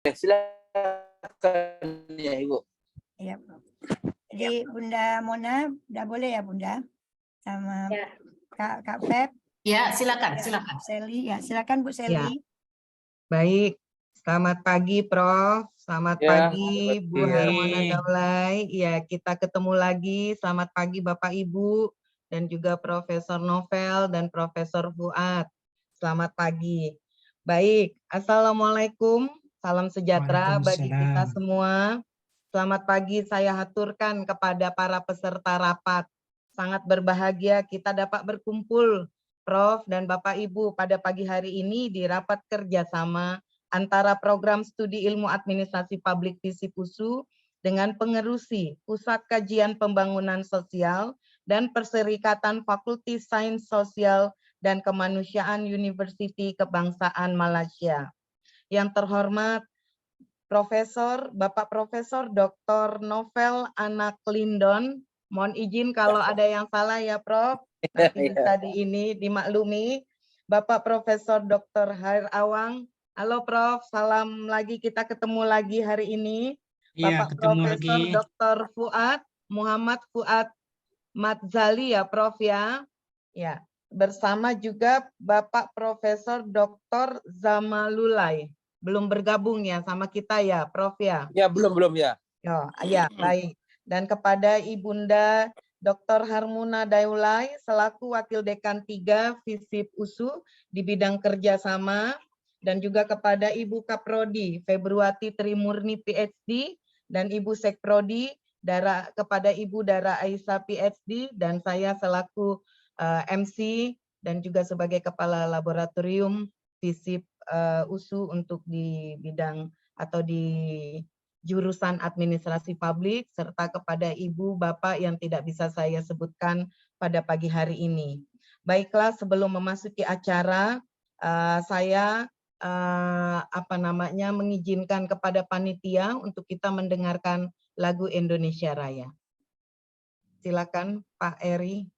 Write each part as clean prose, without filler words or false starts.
Silakan ya Ibu. Ya, jadi Bunda Mona, udah boleh ya Bunda? Sama Ya. Kak Feb? Ya, silakan, Ya, silakan. Sally, ya silakan Bu Sally. Baik, selamat pagi Prof, selamat pagi Bu Harmona Daulay. Ya, kita ketemu lagi. Selamat pagi Bapak Ibu dan juga Profesor Novel dan Profesor Fuad. Selamat pagi. Baik, Assalamualaikum. Salam sejahtera bagi kita semua. Selamat pagi saya haturkan kepada para peserta rapat. Sangat berbahagia kita dapat berkumpul Prof dan Bapak Ibu pada pagi hari ini di rapat kerjasama antara Program Studi Ilmu Administrasi Publik FISIP USU dengan pengerusi Pusat Kajian Pembangunan Sosial dan Perserikatan Fakulti Sains Sosial dan Kemanusiaan Universiti Kebangsaan Malaysia. Yang terhormat Bapak Profesor Dr. Novel Anak Lindon, mohon izin kalau ada yang salah ya Prof, nanti bisa dimaklumi. Bapak Profesor Dr. Hair Awang, halo Prof, salam lagi, kita ketemu lagi hari ini. Bapak Profesor Dr. Fuad, Muhammad Fuad Madzali ya Prof ya. Ya, bersama juga Bapak Profesor Dr. Zamalulai. Belum bergabung ya sama kita ya, Prof ya? Ya, belum ya. Ya, baik. Dan kepada Ibunda Dr. Harmona Daulay selaku Wakil Dekan 3 FISIP USU di bidang kerjasama, dan juga kepada Ibu Kaprodi Februati Trimurni PhD dan Ibu Sekprodi kepada Ibu Dara Aisyah PhD, dan saya selaku MC dan juga sebagai Kepala Laboratorium FISIP USU untuk di bidang atau di jurusan administrasi publik, serta kepada Ibu Bapak yang tidak bisa saya sebutkan pada pagi hari ini. Baiklah, sebelum memasuki acara, saya mengizinkan kepada panitia untuk kita mendengarkan lagu Indonesia Raya. Silakan Pak Eri.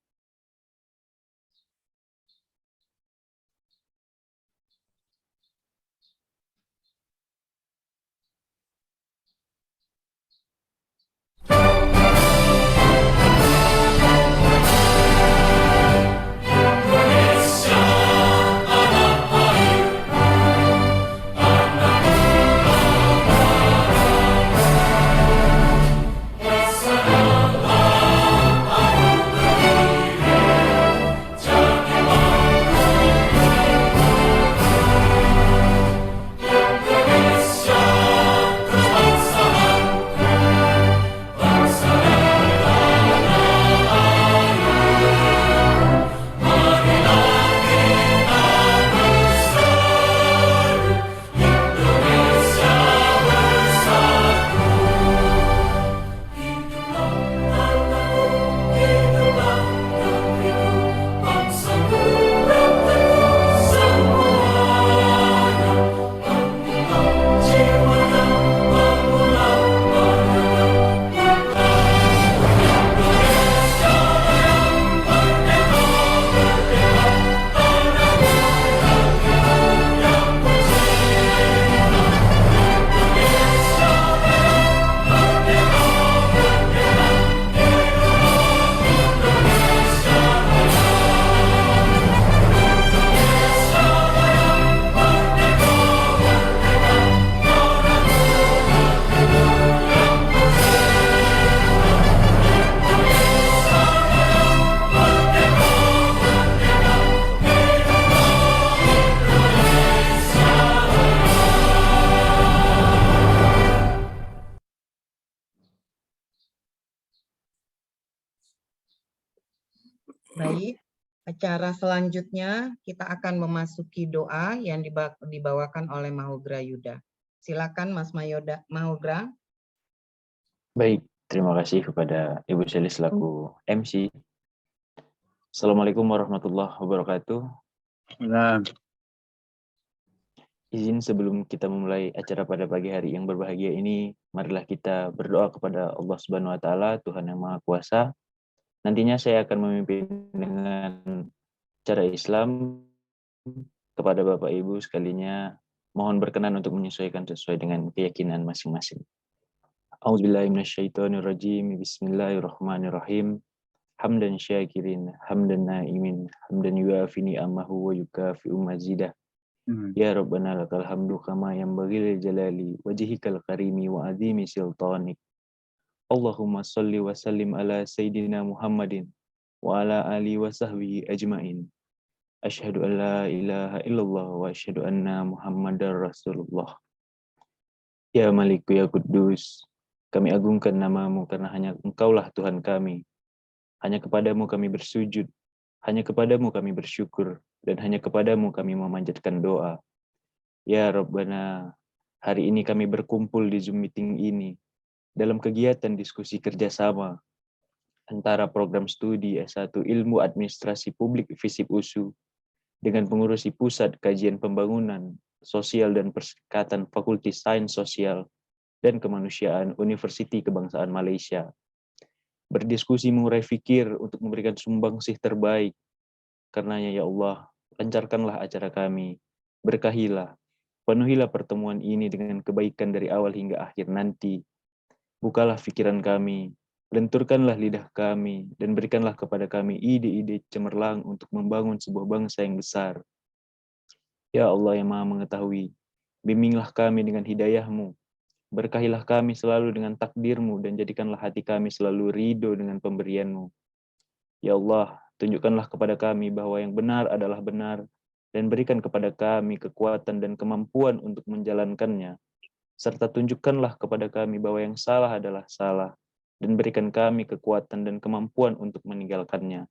Baik, acara selanjutnya kita akan memasuki doa yang dibawakan oleh Mahogra Yuda. Silakan Mas Mahogra. Baik, terima kasih kepada Ibu Sally selaku MC. Assalamualaikum warahmatullahi wabarakatuh. Izin sebelum kita memulai acara pada pagi hari yang berbahagia ini, marilah kita berdoa kepada Allah Subhanahu wa taala, Tuhan yang Maha Kuasa. Nantinya saya akan memimpin dengan cara Islam kepada Bapak Ibu sekalinya. Mohon berkenan untuk menyesuaikan sesuai dengan keyakinan masing-masing. A'udzubillahi minasyaitonirrajim. Bismillahirrahmanirrahim. Hamdan syakirin, hamdan na'imin, hamdan yuafi ni'amahu wa yukafi'u mazidah. Ya Rabbana lakal hamdu kama yanbaghi lil jalali wajhikal karimi wa azimi sultanik. Allahumma salli wa sallim ala sayyidina Muhammadin wa ala alihi wa sahbihi ajmain. Asyhadu an la ilaha illallah wa asyhadu anna Muhammadar Rasulullah. Ya Maliku ya Kudus, kami agungkan namamu karena hanya Engkaulah Tuhan kami. Hanya kepadamu kami bersujud, hanya kepadamu kami bersyukur, dan hanya kepadamu kami memanjatkan doa. Ya Rabbana, hari ini kami berkumpul di Zoom meeting ini dalam kegiatan diskusi kerjasama antara program studi S1 Ilmu Administrasi Publik FISIP USU dengan pengurusi Pusat Kajian Pembangunan Sosial dan Persekatan Fakulti Sains Sosial dan Kemanusiaan Universiti Kebangsaan Malaysia. Berdiskusi mengurai fikir untuk memberikan sumbangsih terbaik. Karenanya ya Allah, lancarkanlah acara kami, berkahilah, penuhilah pertemuan ini dengan kebaikan dari awal hingga akhir nanti. Bukalah pikiran kami, lenturkanlah lidah kami, dan berikanlah kepada kami ide-ide cemerlang untuk membangun sebuah bangsa yang besar. Ya Allah yang Maha Mengetahui, bimbinglah kami dengan hidayah-Mu. Berkahilah kami selalu dengan takdir-Mu dan jadikanlah hati kami selalu ridho dengan pemberian-Mu. Ya Allah, tunjukkanlah kepada kami bahwa yang benar adalah benar dan berikan kepada kami kekuatan dan kemampuan untuk menjalankannya. Serta tunjukkanlah kepada kami bahwa yang salah adalah salah dan berikan kami kekuatan dan kemampuan untuk meninggalkannya.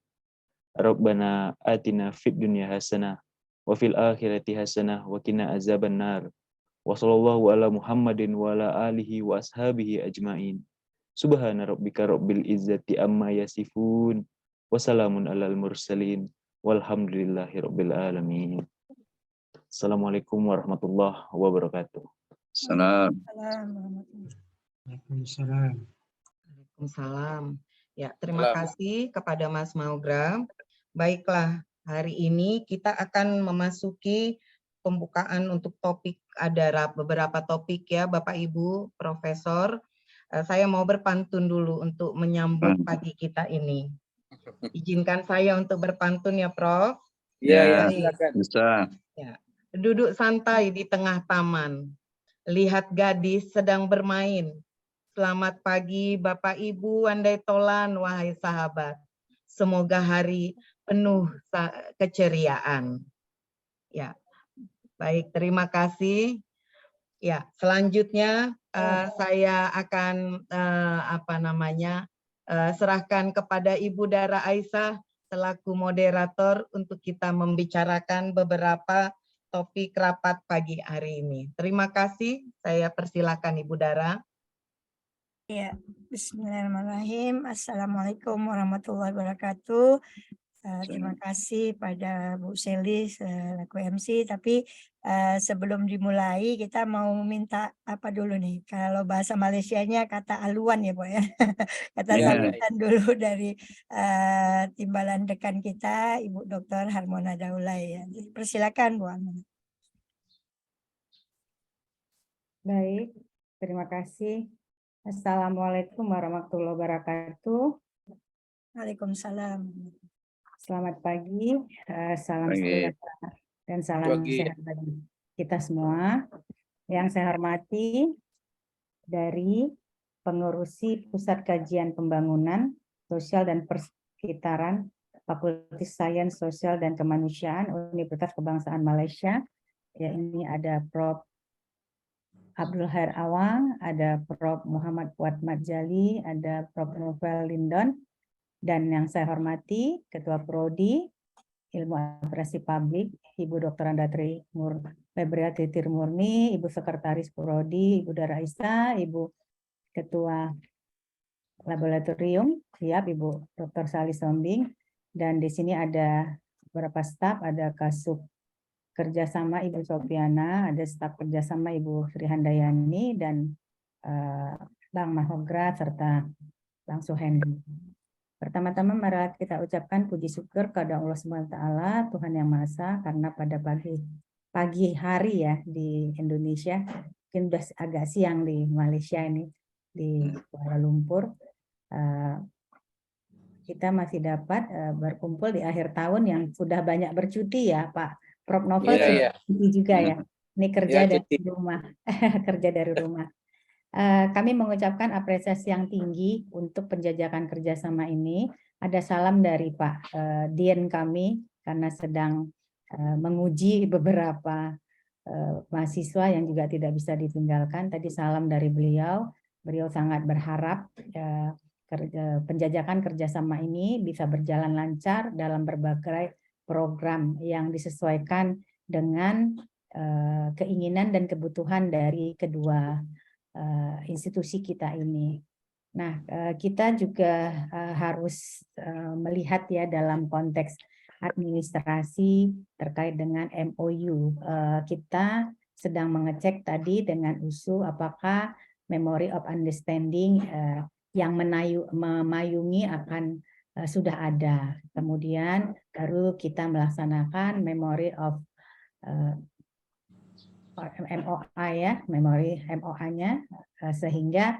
Rabbana atina fid dunya hasanah wa fil akhirati hasanah wa qina azabannar. Wa sallallahu ala Muhammadin wa ala alihi wa ashabihi ajmain. Subhana rabbika rabbil izzati amma yasifun. Wa salamun alal mursalin. Walhamdulillahi rabbil alamin. Assalamualaikum warahmatullahi wabarakatuh. Salam. Waalaikumsalam. Ya, terima Salam. kasih kepada Mas Maugram. Baiklah, hari ini kita akan memasuki pembukaan untuk topik, ada beberapa topik ya Bapak Ibu Profesor. Saya mau berpantun dulu untuk menyambut pagi kita ini. Izinkan saya untuk berpantun ya Prof. Ya, Baik. silakan. Bisa. Ya. Duduk santai di tengah taman. Lihat gadis sedang bermain. Selamat pagi Bapak Ibu andai tolan wahai sahabat. Semoga hari penuh keceriaan. Ya. Baik, terima kasih. Ya, selanjutnya saya akan serahkan kepada Ibu Dara Aisyah selaku moderator untuk kita membicarakan beberapa topik rapat pagi hari ini. Terima kasih. Saya persilakan Ibu Dara. Ya, bismillahirrahmanirrahim. Assalamualaikum warahmatullahi wabarakatuh. Terima kasih pada Bu Seli selaku MC. Tapi sebelum dimulai kita mau minta apa dulu nih? Kalau bahasa Malaysianya kata aluan ya, Bu ya. Kata Ya, sambutan dulu dari timbalan dekan kita, Ibu Dr. Harmona Daulay ya. Persilakan Bu Harmona. Baik, terima kasih. Assalamualaikum warahmatullahi wabarakatuh. Waalaikumsalam. Selamat pagi, salam Pagi. sejahtera dan salam Pagi. sehat bagi kita semua. Yang saya hormati dari pengurusi Pusat Kajian Pembangunan Sosial dan Persekitaran Fakulti Sains Sosial dan Kemanusiaan Universitas Kebangsaan Malaysia. Ya, ini ada Prof. Abdul Khair Awang, ada Prof. Muhammad Fuad Madjali, ada Prof. Novel Lindon, dan yang saya hormati Ketua Prodi Ilmu Administrasi Publik, Ibu Dr. Andatri Febriati Tirmurni, Ibu Sekretaris Prodi, Ibu Dara Aisyah, Ibu Ketua Laboratorium, siap Ibu Dr. Sali Sombing, dan di sini ada beberapa staf, ada Kasub Kerjasama Ibu Sofiana, ada staf kerjasama Ibu Sri Handayani, dan Bang Mahograt, serta Bang Suhendi. Pertama-tama mari kita ucapkan puji syukur kepada Allah SWT, Tuhan Yang Maha Esa, karena pada pagi pagi hari ya di Indonesia, mungkin udah agak siang di Malaysia ini, di Kuala Lumpur. Kita masih dapat berkumpul di akhir tahun yang sudah banyak bercuti ya Pak Prof. Novel Iya, sudah iya. cuti juga ya. Ini kerja Iya, dari cuti. rumah, kerja dari rumah. Kami mengucapkan apresiasi yang tinggi untuk penjajakan kerjasama ini. Ada salam dari Pak Dien kami karena sedang menguji beberapa mahasiswa yang juga tidak bisa ditinggalkan. Tadi salam dari beliau. Beliau sangat berharap penjajakan kerjasama ini bisa berjalan lancar dalam berbagai program yang disesuaikan dengan keinginan dan kebutuhan dari kedua institusi kita ini. Nah, kita juga harus melihat ya dalam konteks administrasi terkait dengan MOU. Kita sedang mengecek tadi dengan USU apakah Memory of Understanding yang memayungi akan sudah ada. Kemudian baru kita melaksanakan Memory of MOA ya, memori MOA-nya, sehingga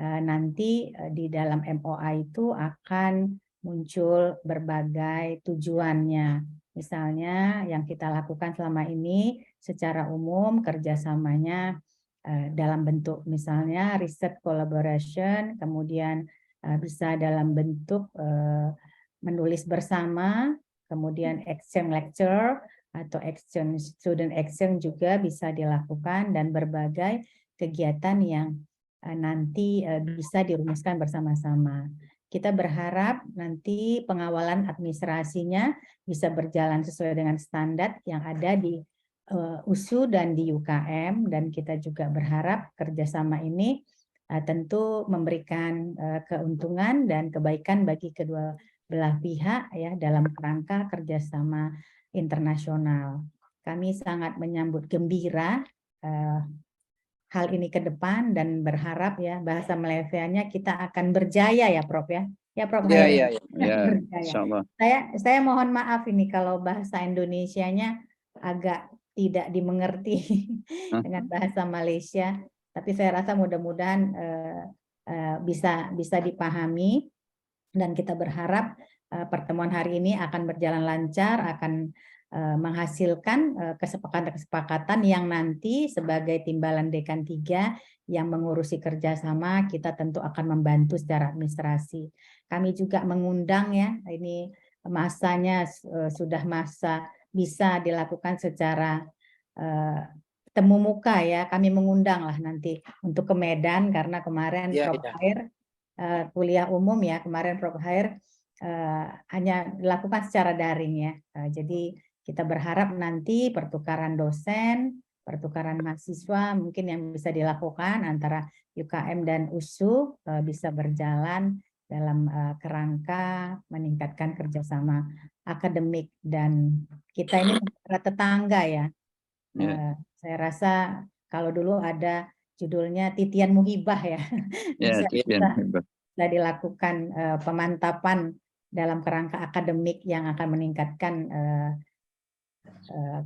nanti di dalam MOA itu akan muncul berbagai tujuannya. Misalnya yang kita lakukan selama ini secara umum kerjasamanya dalam bentuk misalnya research collaboration, kemudian bisa dalam bentuk menulis bersama, kemudian exchange lecture atau student action juga bisa dilakukan dan berbagai kegiatan yang nanti bisa dirumuskan bersama-sama. Kita berharap nanti pengawalan administrasinya bisa berjalan sesuai dengan standar yang ada di USU dan di UKM, dan kita juga berharap kerjasama ini tentu memberikan keuntungan dan kebaikan bagi kedua belah pihak ya dalam kerangka kerjasama internasional. Kami sangat menyambut gembira hal ini ke depan dan berharap ya bahasa Malaysianya kita akan berjaya ya Prof ya. Ya Prof. Iya, Hairi. iya, iya. Ya, Berjaya. insyaallah. Saya mohon maaf ini kalau bahasa Indonesianya agak tidak dimengerti dengan bahasa Malaysia, tapi saya rasa mudah-mudahan bisa dipahami, dan kita berharap pertemuan hari ini akan berjalan lancar, akan menghasilkan kesepakatan-kesepakatan yang nanti sebagai timbalan Dekan 3 yang mengurusi kerjasama, kita tentu akan membantu secara administrasi. Kami juga mengundang ya, ini masanya sudah masa bisa dilakukan secara temu muka ya, kami mengundang lah nanti untuk ke Medan karena kemarin Iya, Prof. iya. Hair kuliah umum ya, kemarin Prof. Hair hanya dilakukan secara daring ya. Jadi kita berharap nanti pertukaran dosen, pertukaran mahasiswa mungkin yang bisa dilakukan antara UKM dan USU bisa berjalan dalam kerangka meningkatkan kerjasama akademik, dan kita ini negara tetangga ya. Saya rasa kalau dulu ada judulnya Titian Muhibah ya, bisa dilakukan pemantapan dalam kerangka akademik yang akan meningkatkan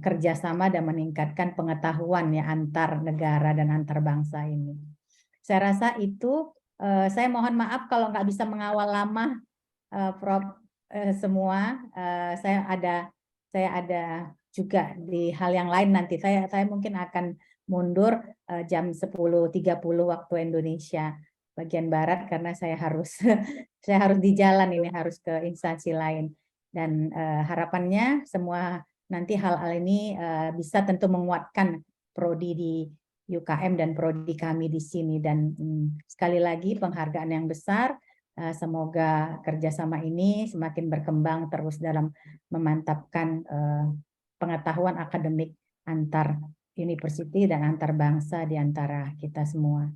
kerjasama dan meningkatkan pengetahuan ya antar negara dan antar bangsa ini. Saya rasa itu. Saya mohon maaf kalau nggak bisa mengawal lama, Prof. Semua. Saya ada juga di hal yang lain nanti. Saya mungkin akan mundur jam 10.30 waktu Indonesia bagian barat karena saya harus di jalan ini, harus ke instansi lain, dan harapannya semua nanti hal-hal ini bisa tentu menguatkan prodi di UKM dan prodi kami di sini, dan sekali lagi penghargaan yang besar. Semoga kerjasama ini semakin berkembang terus dalam memantapkan pengetahuan akademik antar university dan antar bangsa di antara kita semua.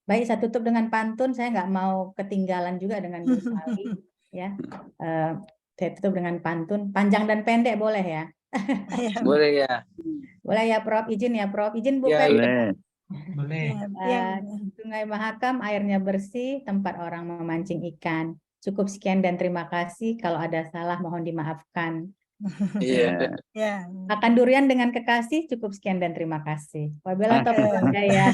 Baik, saya tutup dengan pantun. Saya nggak mau ketinggalan juga dengan Bu Sali. Ya, saya tutup dengan pantun. Panjang dan pendek boleh ya? Boleh ya. Boleh ya Prof. Izin ya Prof. Izin Bu Ya, Feli. Boleh. Sungai Mahakam airnya bersih, tempat orang memancing ikan. Cukup sekian dan terima kasih. Kalau ada salah mohon dimaafkan. Iya. Ya. Makan durian dengan kekasih, cukup sekian dan terima kasih. Wabillahi taufiq wal hidayah.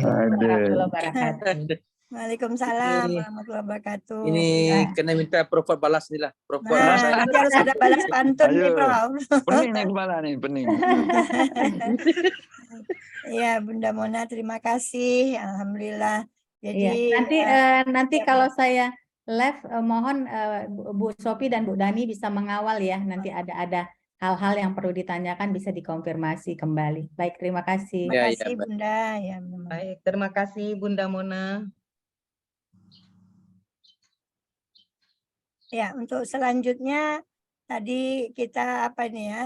Warahmatullahi wabarakatuh. Waalaikumsalam Ini warahmatullahi wabarakatuh. ini kena minta Prof balas nih lah. Prof balas Nah, saya. nanti harus ada balas pantun nih, Ayo. Prof. Pening nih kepala nih, pening. Iya, Bunda Mona, terima kasih. Alhamdulillah. Jadi Iya, nanti kalau saya live, mohon Bu Sophie dan Bu Dani bisa mengawal ya. Nanti ada hal-hal yang perlu ditanyakan bisa dikonfirmasi kembali. Baik, terima kasih. terima Ya, kasih ya, Bunda. Ya, Bunda Mona. Baik, terima kasih Bunda Mona. Ya, untuk selanjutnya tadi kita apa nih ya?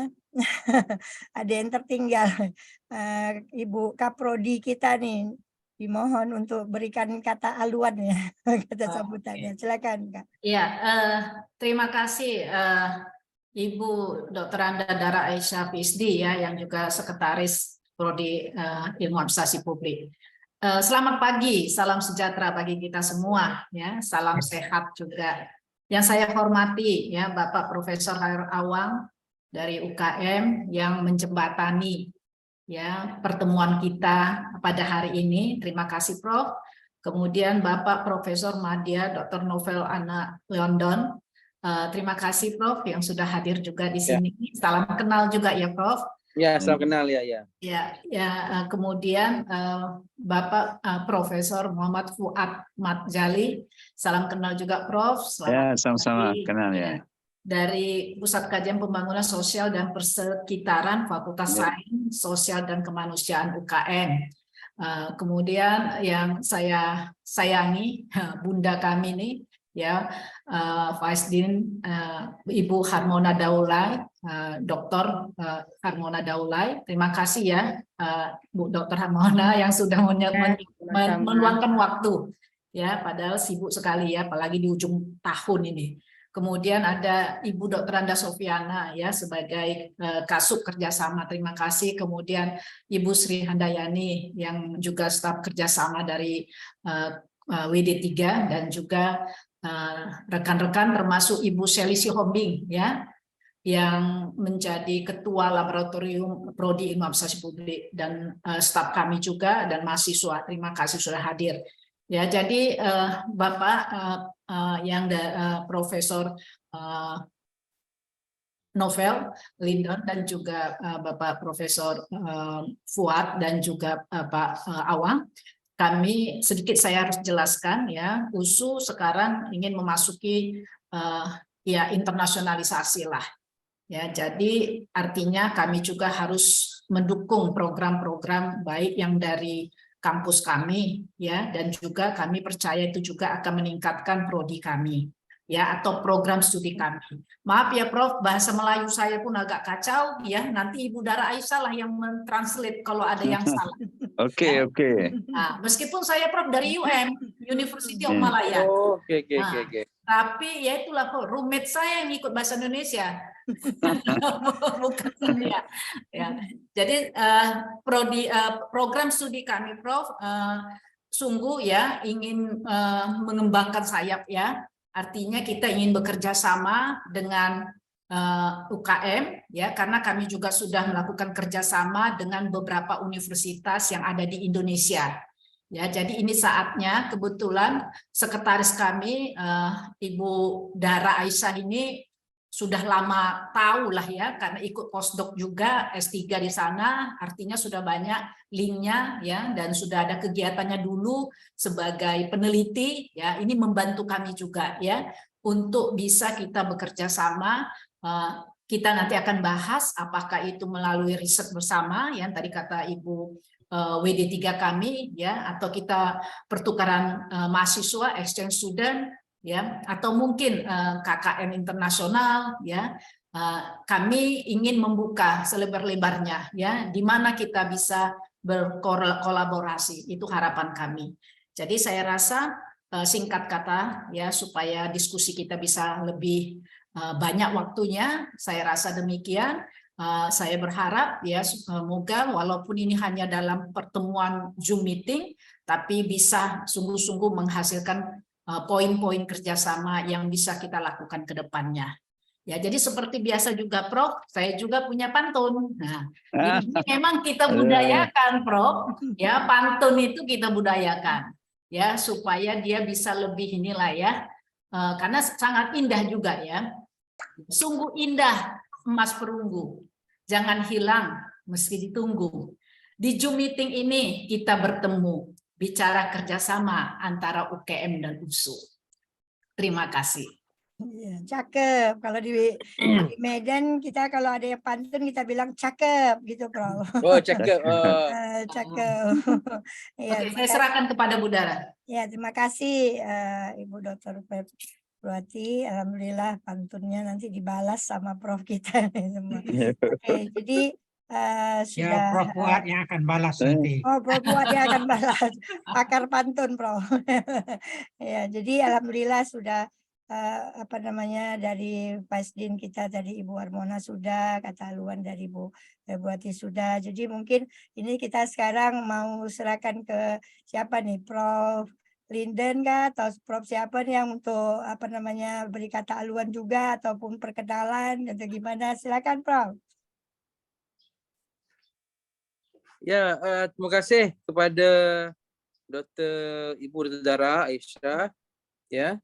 Ada yang tertinggal. Ibu Kaprodi kita nih dimohon untuk berikan kata aluan ya, kata sambutannya. Silakan, Kak. Ya, terima kasih Ibu Dr. Anda Dara Aisyah PhD ya, yang juga Sekretaris Prodi Ilmu Administrasi Publik. Selamat pagi, salam sejahtera bagi kita semua ya, salam sehat juga. Yang saya hormati ya Bapak Profesor Khairul Awang dari UKM yang menjembatani ya pertemuan kita pada hari ini. Terima kasih Prof. Kemudian Bapak Profesor Madya Dr. Novel Anna London. Terima kasih Prof yang sudah hadir juga di sini. Salam kenal juga ya Prof. Ya, salam kenal ya. Kemudian Bapak Profesor Muhammad Fuad Matjali, salam kenal juga Prof. Ya, sama-sama kenal ya. Dari Pusat Kajian Pembangunan Sosial dan Persekitaran Fakultas Sains Sosial dan Kemanusiaan UKM. Kemudian yang saya sayangi Bunda kami nih ya, Vice Dean Ibu Harmona Daulay, Dr. Harmona Daulay. Terima kasih ya Bu Dr. Harmona yang sudah meluangkan waktu ya, padahal sibuk sekali ya, apalagi di ujung tahun ini. Kemudian ada Ibu Dr. Anda Sofiana ya sebagai Kasub kerjasama, terima kasih. Kemudian Ibu Sri Handayani yang juga staf kerjasama dari WD3 dan juga rekan-rekan termasuk Ibu Shelly Sihombing ya yang menjadi Ketua Laboratorium Prodi Ilmu Administrasi Publik dan staf kami juga dan mahasiswa. Terima kasih sudah hadir. Ya, jadi Bapak yang Profesor Novel Lindon dan juga Bapak Profesor Fuad dan juga Pak Awang. Kami sedikit saya harus jelaskan ya, USU sekarang ingin memasuki ya internasionalisasi lah. Ya, jadi artinya kami juga harus mendukung program-program baik yang dari kampus kami ya, dan juga kami percaya itu juga akan meningkatkan prodi kami ya, atau program studi kami. Maaf ya Prof, bahasa Melayu saya pun agak kacau ya, nanti Ibu Dara Aisyah lah yang mentranslate kalau ada yang salah. Oke. Nah, meskipun saya Prof dari UM, University of Malaya. Oh, oke. Tapi ya itulah roommate saya yang ikut bahasa Indonesia. Bukan dia. Ya. Jadi program studi kami Prof sungguh ya ingin mengembangkan sayap ya. Artinya kita ingin bekerja sama dengan UKM ya, karena kami juga sudah melakukan kerjasama dengan beberapa universitas yang ada di Indonesia. Ya, jadi ini saatnya kebetulan sekretaris kami Ibu Dara Aisyah ini sudah lama tahu lah ya, karena ikut postdoc juga S3 di sana, artinya sudah banyak linknya ya, dan sudah ada kegiatannya dulu sebagai peneliti ya. Ini membantu kami juga ya untuk bisa kita bekerja sama. Kita nanti akan bahas apakah itu melalui riset bersama yang tadi kata Ibu WD3 kami ya, atau kita pertukaran mahasiswa exchange student ya, atau mungkin KKN internasional ya. Kami ingin membuka selebar-lebarnya ya, di mana kita bisa berkolaborasi, itu harapan kami. Jadi saya rasa singkat kata ya, supaya diskusi kita bisa lebih banyak waktunya, saya rasa demikian. Saya berharap ya semoga walaupun ini hanya dalam pertemuan Zoom meeting, tapi bisa sungguh-sungguh menghasilkan poin-poin kerjasama yang bisa kita lakukan ke depannya. Ya, jadi seperti biasa juga Prof, saya juga punya pantun. Nah, ini memang kita budayakan Prof. Ya, pantun itu kita budayakan ya supaya dia bisa lebih inilah ya. Karena sangat indah juga ya. Sungguh indah emas perunggu. Jangan hilang meski ditunggu. Di Zoom meeting ini kita bertemu bicara kerjasama antara UKM dan USU. Terima kasih. Iya, cakep. Kalau di Medan kita kalau ada yang pantun kita bilang cakep gitu, Prof. Oh, cakep. Cakep. Ya, Oke, saya serahkan kepada Bu Dara. ya, terima kasih Ibu Dr. Purwati. Alhamdulillah pantunnya nanti dibalas sama Prof kita semua. Oke, jadi sudah. Ya, Prof Fuad yang akan balas nanti. Oh, Prof Fuad yang akan balas. Pakar pantun, Prof. Ya, jadi alhamdulillah sudah apa namanya dari Pasdin kita tadi Ibu Harmona sudah, kata haluan dari Bu Buati sudah. Jadi mungkin ini kita sekarang mau serahkan ke siapa nih, Prof Linden kah atau Prof siapa nih yang untuk apa namanya beri kata haluan juga ataupun perkenalan atau gimana? Silakan Prof. Ya, terima kasih kepada Ibu Dr. Dara Aisyah ya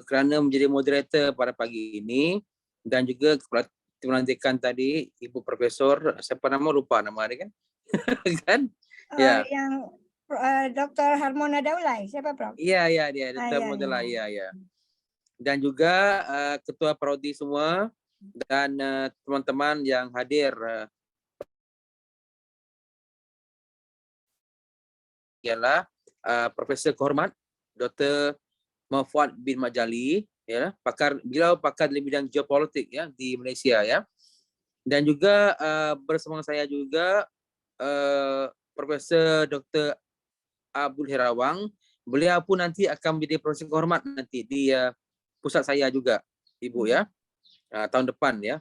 kerana menjadi moderator pada pagi ini, dan juga pelantikan tadi Ibu Profesor siapa nama, lupa nama dia kan. Kan? Ya. Yang Dr. Harmona Daulay, siapa Prof? Iya, dia Dr. Modela, ya. Dan juga ketua prodi semua dan teman-teman yang hadir ialah Profesor Kehormat Dr. Fuad bin Majali, ya, beliau pakar dalam bidang geopolitik ya di Malaysia ya. Dan juga bersama saya juga Profesor Dr. Abdul Herawang. Beliau pun nanti akan menjadi Profesor Kehormat nanti di pusat saya juga, Ibu ya, tahun depan ya.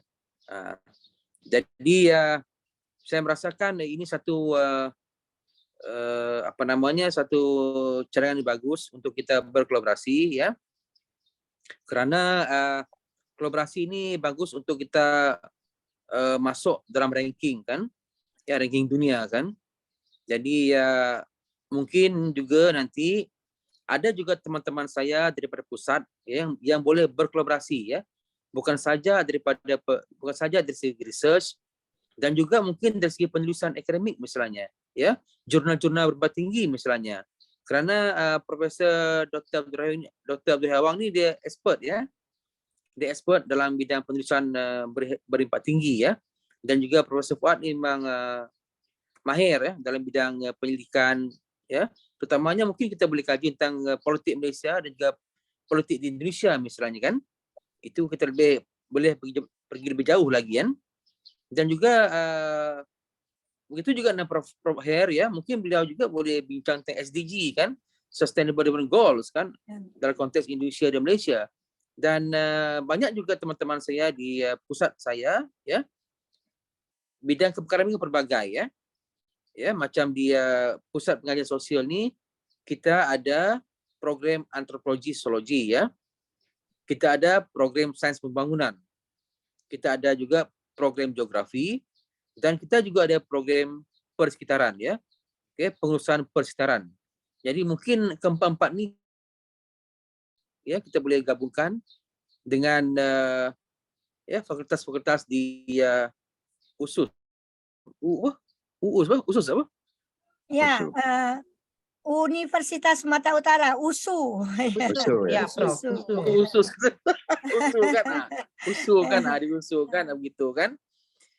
Jadi saya merasakan ini satu satu cara yang bagus untuk kita berkolaborasi ya, kerana kolaborasi ini bagus untuk kita masuk dalam ranking kan ya, ranking dunia kan. Jadi mungkin juga nanti ada juga teman-teman saya daripada pusat yang boleh berkolaborasi ya, bukan saja dari segi research dan juga mungkin dari segi penulisan akademik misalnya ya, jurnal-jurnal bertinggi misalnya. Kerana Profesor Dr. Abdul Herawang ni dia expert ya. Dia expert dalam bidang penulisan berimpak tinggi ya. Dan juga Profesor Fuad memang mahir ya dalam bidang penyelidikan ya. Terutamanya mungkin kita boleh kaji tentang politik Malaysia dan juga politik di Indonesia misalnya kan. Itu kita boleh pergi lebih jauh lagi kan. Dan juga begitu juga dengan Prof Her ya, mungkin beliau juga boleh bincang tentang SDG kan, Sustainable Development Goals kan, dalam konteks Indonesia dan Malaysia. Dan banyak juga teman-teman saya di pusat saya ya, bidang kepakaran ini berbagai ya. Ya, macam di pusat pengajian sosial ni kita ada program antropologi sosiologi ya. Kita ada program sains pembangunan. Kita ada juga program geografi. Dan kita juga ada program persekitaran ya, pengurusan persekitaran. Jadi mungkin keempat-empat ni ya kita boleh gabungkan dengan fakultas-fakultas di USUS. USUS apa? Ya, Universitas Sumatera Utara, USU. Ya, Prof. USUS kan, di USU kan begitu kan.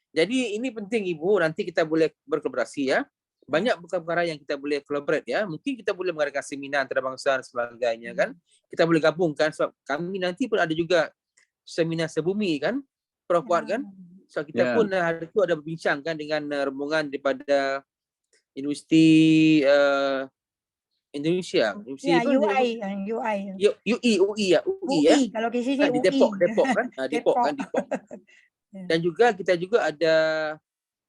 Jadi ini penting Ibu, nanti kita boleh berkolaborasi ya. Banyak perkara yang kita boleh collaborate ya. Mungkin kita boleh mengadakan seminar antarabangsa dan sebagainya kan. Kita boleh gabungkan sebab kami nanti pun ada juga seminar sebumi kan, Prof Fuad kan. So kita pun hari itu ada berbincang kan dengan rombongan daripada Universiti Indonesia. Ya, UI ya. UI kalau di sini di UI. Depok kan. Depok. Dan juga kita juga ada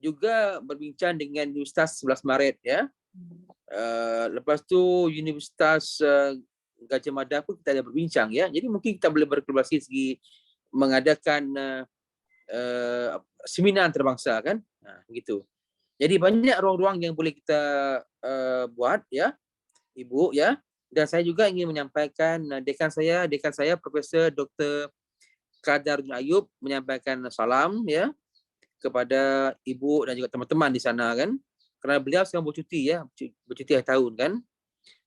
juga berbincang dengan Universitas 11 Maret ya. Lepas tu Universitas Gajah Mada pun kita ada berbincang ya. Jadi mungkin kita boleh berkolaborasi segi mengadakan seminar antarabangsa kan, begitu. Jadi banyak ruang-ruang yang boleh kita buat ya, Ibu ya. Dan saya juga ingin menyampaikan dekan saya Profesor Dr. Qadarudin Ayub menyampaikan salam ya kepada Ibu dan juga teman-teman di sana kan. Kerana beliau sedang bercuti ya, bercuti akhir tahun kan.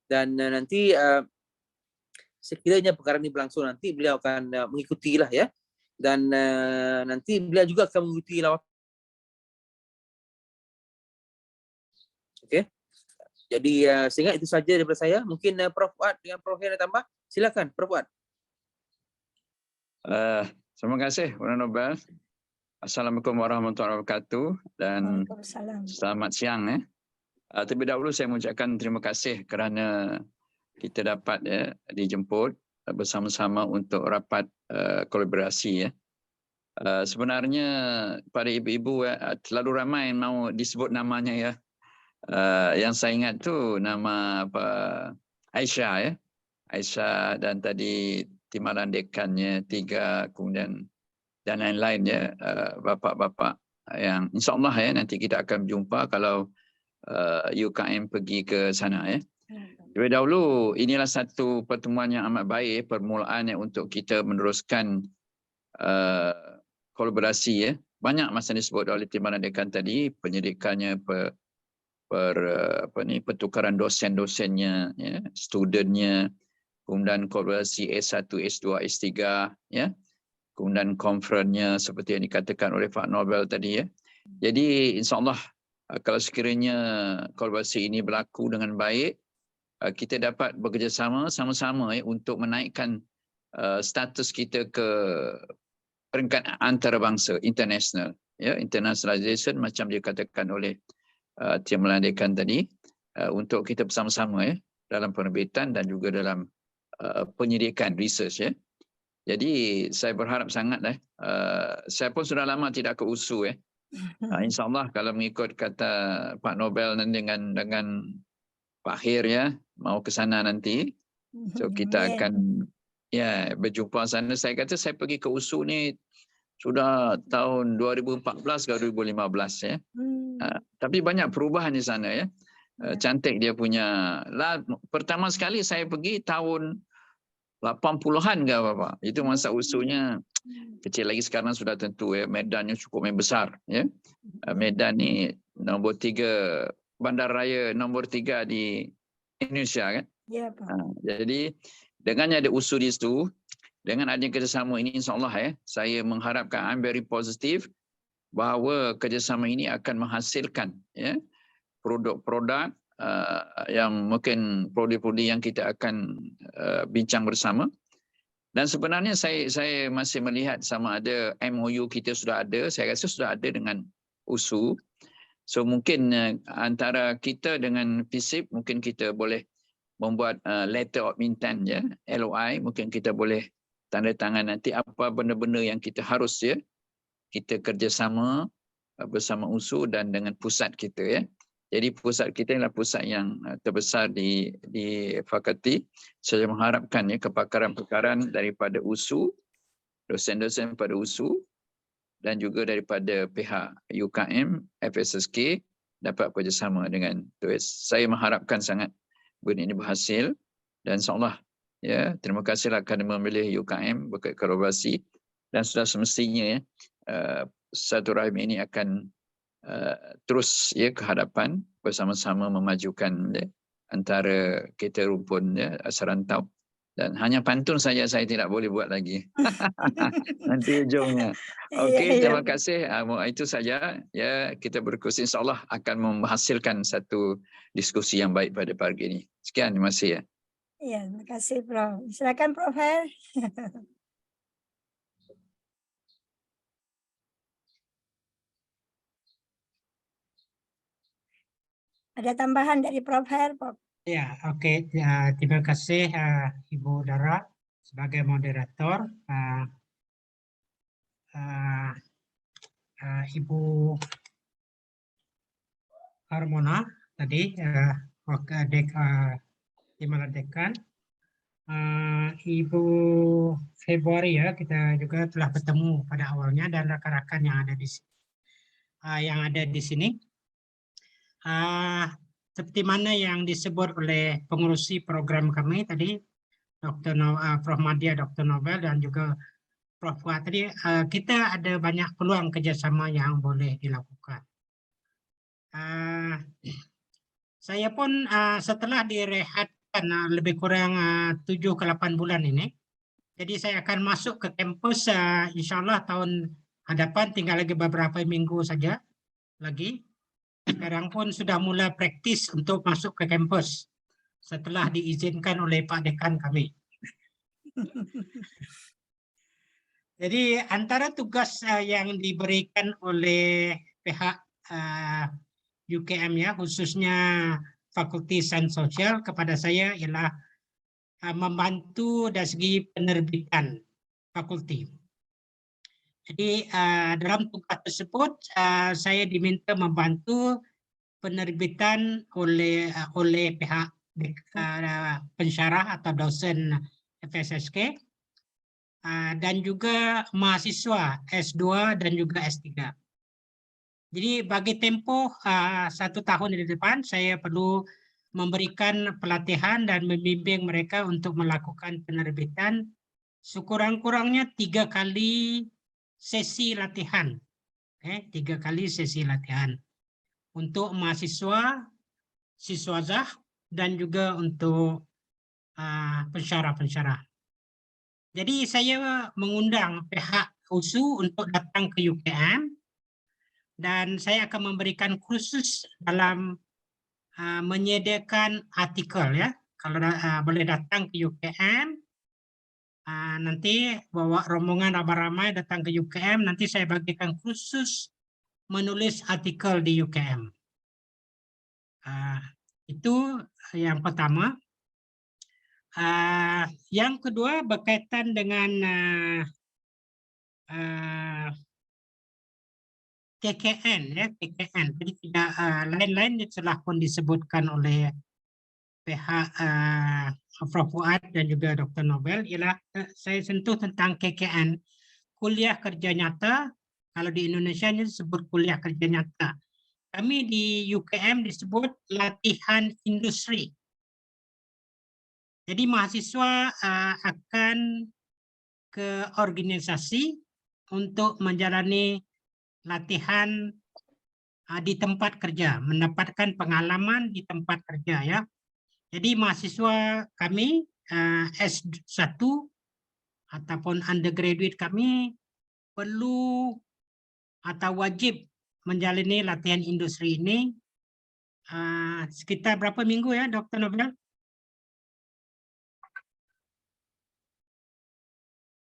Dan nanti sekiranya perkara ini berlangsung nanti beliau akan mengikuti lah ya. Dan nanti beliau juga akan mengikuti lawatan. Okey. Jadi sehingga itu saja daripada saya. Mungkin Prof Fuad dengan Prof Hen tambah. Silakan Prof Fuad. Terima kasih Warna Nobel. Assalamualaikum warahmatullahi wabarakatuh dan Waalaikumsalam. selamat siang. Terlebih dahulu saya mengucapkan terima kasih kerana kita dapat dijemput bersama-sama untuk rapat kolaborasi ya. Sebenarnya pada ibu-ibu terlalu ramai yang mau disebut namanya ya. Yang saya ingat tu nama apa Aisyah ya. Aisyah dan tadi timbalan dekannya 3 kemudian dan lain-lain ya, bapa-bapa yang insya-Allah ya nanti kita akan berjumpa kalau UKM pergi ke sana ya. Terlebih dahulu inilah satu pertemuan yang amat baik, permulaan untuk kita meneruskan kolaborasi ya. Banyak masa disebut oleh timbalan dekan tadi, penyelidikannya pertukaran dosen-dosennya ya, studentnya, kemudian kolaborasi S1, S2, S3 ya. Kemudian konferennya seperti yang dikatakan oleh Pak Nobel tadi ya. Jadi insya-Allah kalau sekiranya kolaborasi ini berlaku dengan baik, kita dapat bekerjasama sama-sama ya, untuk menaikkan status kita ke peringkat antarabangsa, international ya, internationalization macam dikatakan oleh timbalan dekan tadi, untuk kita bersama-sama ya dalam penerbitan dan juga dalam penyelidikan research ya. Jadi saya berharap sangat saya pun sudah lama tidak ke USU ya. InsyaAllah kalau mengikut kata Pak Nobel dengan Pak Khir ya, mau ke sana nanti. So kita akan ya berjumpa sana. Saya kata saya pergi ke USU ni sudah tahun 2014 ke 2015 ya. Tapi banyak perubahan di sana ya. Cantik dia punya. Pertama sekali saya pergi tahun 80-an ke apa? Itu masa usunya kecil lagi, sekarang sudah tentu ya, medannya cukup besar ya. Medan ni nombor 3 bandaraya nombor 3 di Indonesia kan. Ya, Pak. Jadi dengannya ada usul di situ, dengan adanya kerjasama ini insya-Allah ya, saya mengharapkan I'm very positive bahawa kerjasama ini akan menghasilkan ya produk-produk yang mungkin prodi-prodi yang kita akan bincang bersama. Dan sebenarnya saya masih melihat sama ada MOU kita sudah ada, saya rasa sudah ada dengan USU. So mungkin antara kita dengan FISIP mungkin kita boleh membuat letter of intent ya, LOI, mungkin kita boleh tanda tangan nanti apa benda-benda yang kita harus ya kita kerjasama bersama USU dan dengan pusat kita ya. Jadi pusat kita adalah pusat yang terbesar di fakulti. Saya mengharapkan ya kepakaran-pakaran daripada USU, dosen-dosen pada USU dan juga daripada pihak UKM, FSSK dapat bekerjasama dengan TUIS. Saya mengharapkan sangat benda ini berhasil dan insya-Allah ya, terima kasihlah kerana memilih UKM berkolaborasi dan sudah semestinya ya satu rahim ini akan terus ya ke hadapan bersama-sama memajukan ya, antara kita rumpun ya, serantau. Dan hanya pantun saja saya tidak boleh buat lagi. Nanti ujungnya. Okey, terima kasih. Itu saja ya, kita berkongsi insya-Allah akan menghasilkan satu diskusi yang baik pada pagi ini. Sekian, terima kasih ya. Iya, terima kasih Prof. Silakan Prof Her. Ada tambahan dari Prof Her, Prof? Ya, oke. Ya, terima kasih Ibu Dara sebagai moderator. Ibu Harmona tadi timbalan dekan. Ibu Februari ya, kita juga telah bertemu pada awalnya dan rekan-rekan yang ada di sini. Seperti mana yang disebut oleh pengurusi program kami tadi, Prof. Madya, Dr. Nobel, dan juga Prof. Fuad tadi, kita ada banyak peluang kerjasama yang boleh dilakukan. Saya pun setelah direhatkan lebih kurang 7 ke 8 bulan ini, jadi saya akan masuk ke kampus insya Allah tahun hadapan, tinggal lagi beberapa minggu saja lagi. Sekarang pun sudah mulai praktis untuk masuk ke kampus setelah diizinkan oleh Pak Dekan kami. Jadi antara tugas yang diberikan oleh pihak UKM ya, khususnya Fakulti Sains Sosial kepada saya ialah membantu dari segi penerbitan fakulti. Jadi dalam tugas tersebut saya diminta membantu penerbitan oleh pihak pensyarah atau dosen FSSK dan juga mahasiswa S2 dan juga S3. Jadi bagi tempoh 1 tahun di depan saya perlu memberikan pelatihan dan membimbing mereka untuk melakukan penerbitan sekurang-kurangnya 3 kali sesi latihan. 3 kali sesi latihan untuk mahasiswa, siswazah, dan juga untuk pensyarah-pensyarah. Jadi saya mengundang pihak USU untuk datang ke UKM dan saya akan memberikan kursus dalam menyediakan artikel ya. Kalau boleh datang ke UKM, nanti bawa rombongan ramai-ramai datang ke UKM, nanti saya bagikan kursus menulis artikel di UKM. Itu yang pertama. Yang kedua berkaitan dengan KKN ya, KKN. Jadi tidak lain-lain telah pun disebutkan oleh pihak Prof. Fuad dan juga Dr. Nobel, ialah saya sentuh tentang KKN, kuliah kerja nyata. Kalau di Indonesia ini disebut kuliah kerja nyata. Kami di UKM disebut latihan industri. Jadi mahasiswa akan ke organisasi untuk menjalani latihan di tempat kerja, mendapatkan pengalaman di tempat kerja ya. Jadi mahasiswa kami S1 ataupun undergraduate kami perlu atau wajib menjalani latihan industri ini sekitar berapa minggu ya, Dr. Nobel?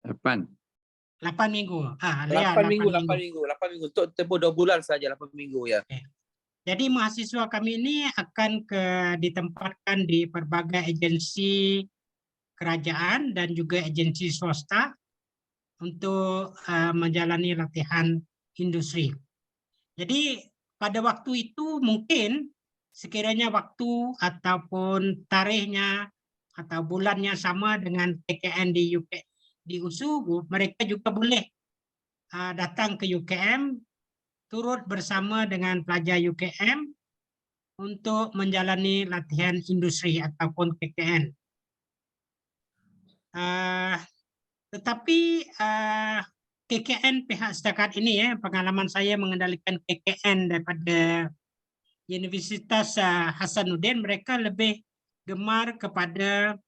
8 minggu. 8 minggu untuk tempoh 2 bulan saja, 8 minggu ya. Jadi mahasiswa kami ini akan ditempatkan di berbagai agensi kerajaan dan juga agensi swasta untuk menjalani latihan industri. Jadi pada waktu itu mungkin sekiranya waktu ataupun tarikhnya atau bulannya sama dengan PKN di USU, mereka juga boleh datang ke UKM, turut bersama dengan pelajar UKM untuk menjalani latihan industri ataupun KKN. Tetapi KKN pihak setakat ini ya, pengalaman saya mengendalikan KKN daripada Universitas Hasanuddin, mereka lebih gemar kepada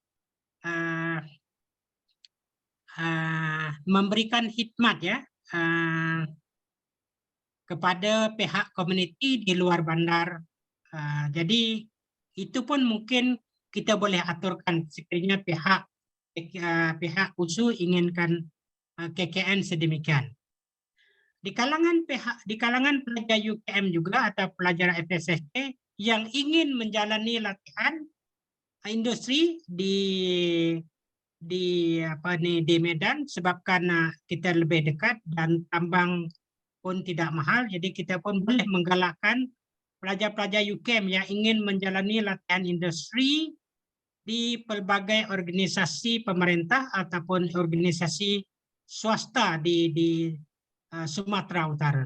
memberikan khidmat ya kepada pihak komuniti di luar bandar. Jadi itu pun mungkin kita boleh aturkan sekiranya pihak USU inginkan KKN sedemikian. Di kalangan pelajar UKM juga atau pelajar FSSK yang ingin menjalani latihan industri di Medan, sebabkan kita lebih dekat dan tambang pun tidak mahal, jadi kita pun boleh menggalakkan pelajar-pelajar UKM yang ingin menjalani latihan industri di pelbagai organisasi pemerintah ataupun organisasi swasta di Sumatera Utara.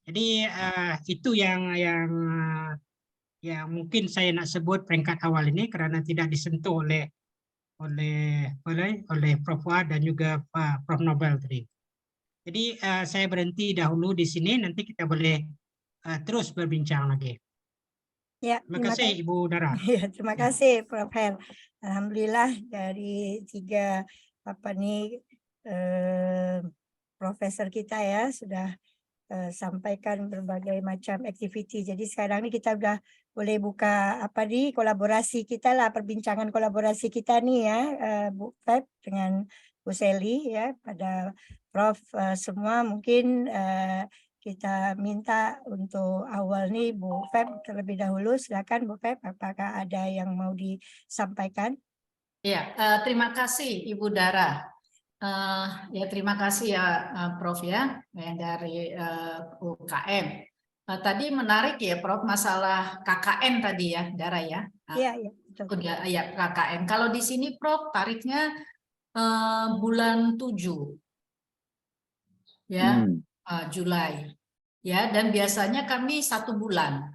Jadi itu yang mungkin saya nak sebut peringkat awal ini karena tidak disentuh oleh Prof Fuad dan juga Prof Nobel tadi. Jadi saya berhenti dahulu di sini, nanti kita boleh terus berbincang lagi. Ya, Terima kasih Ibu Dara. Ya, terima kasih Prof Her. Alhamdulillah dari 3 profesor kita ya sudah sampaikan berbagai macam aktiviti. Jadi sekarang ini kita udah boleh buka kolaborasi kita lah, perbincangan kolaborasi kita nih ya, Bu Feb dengan Bu Sally ya, pada Prof semua mungkin kita minta untuk awal nih Bu Feb terlebih dahulu. Silakan Bu Feb, apakah ada yang mau disampaikan? Ya, terima kasih Ibu Dara. Ya terima kasih ya Prof ya yang dari UKM. Tadi menarik ya Prof masalah KKN tadi ya Dara ya. Iya, betul. Udah ya KKN. Kalau di sini Prof tarifnya bulan 7 ya, Julai ya, dan biasanya kami 1 bulan.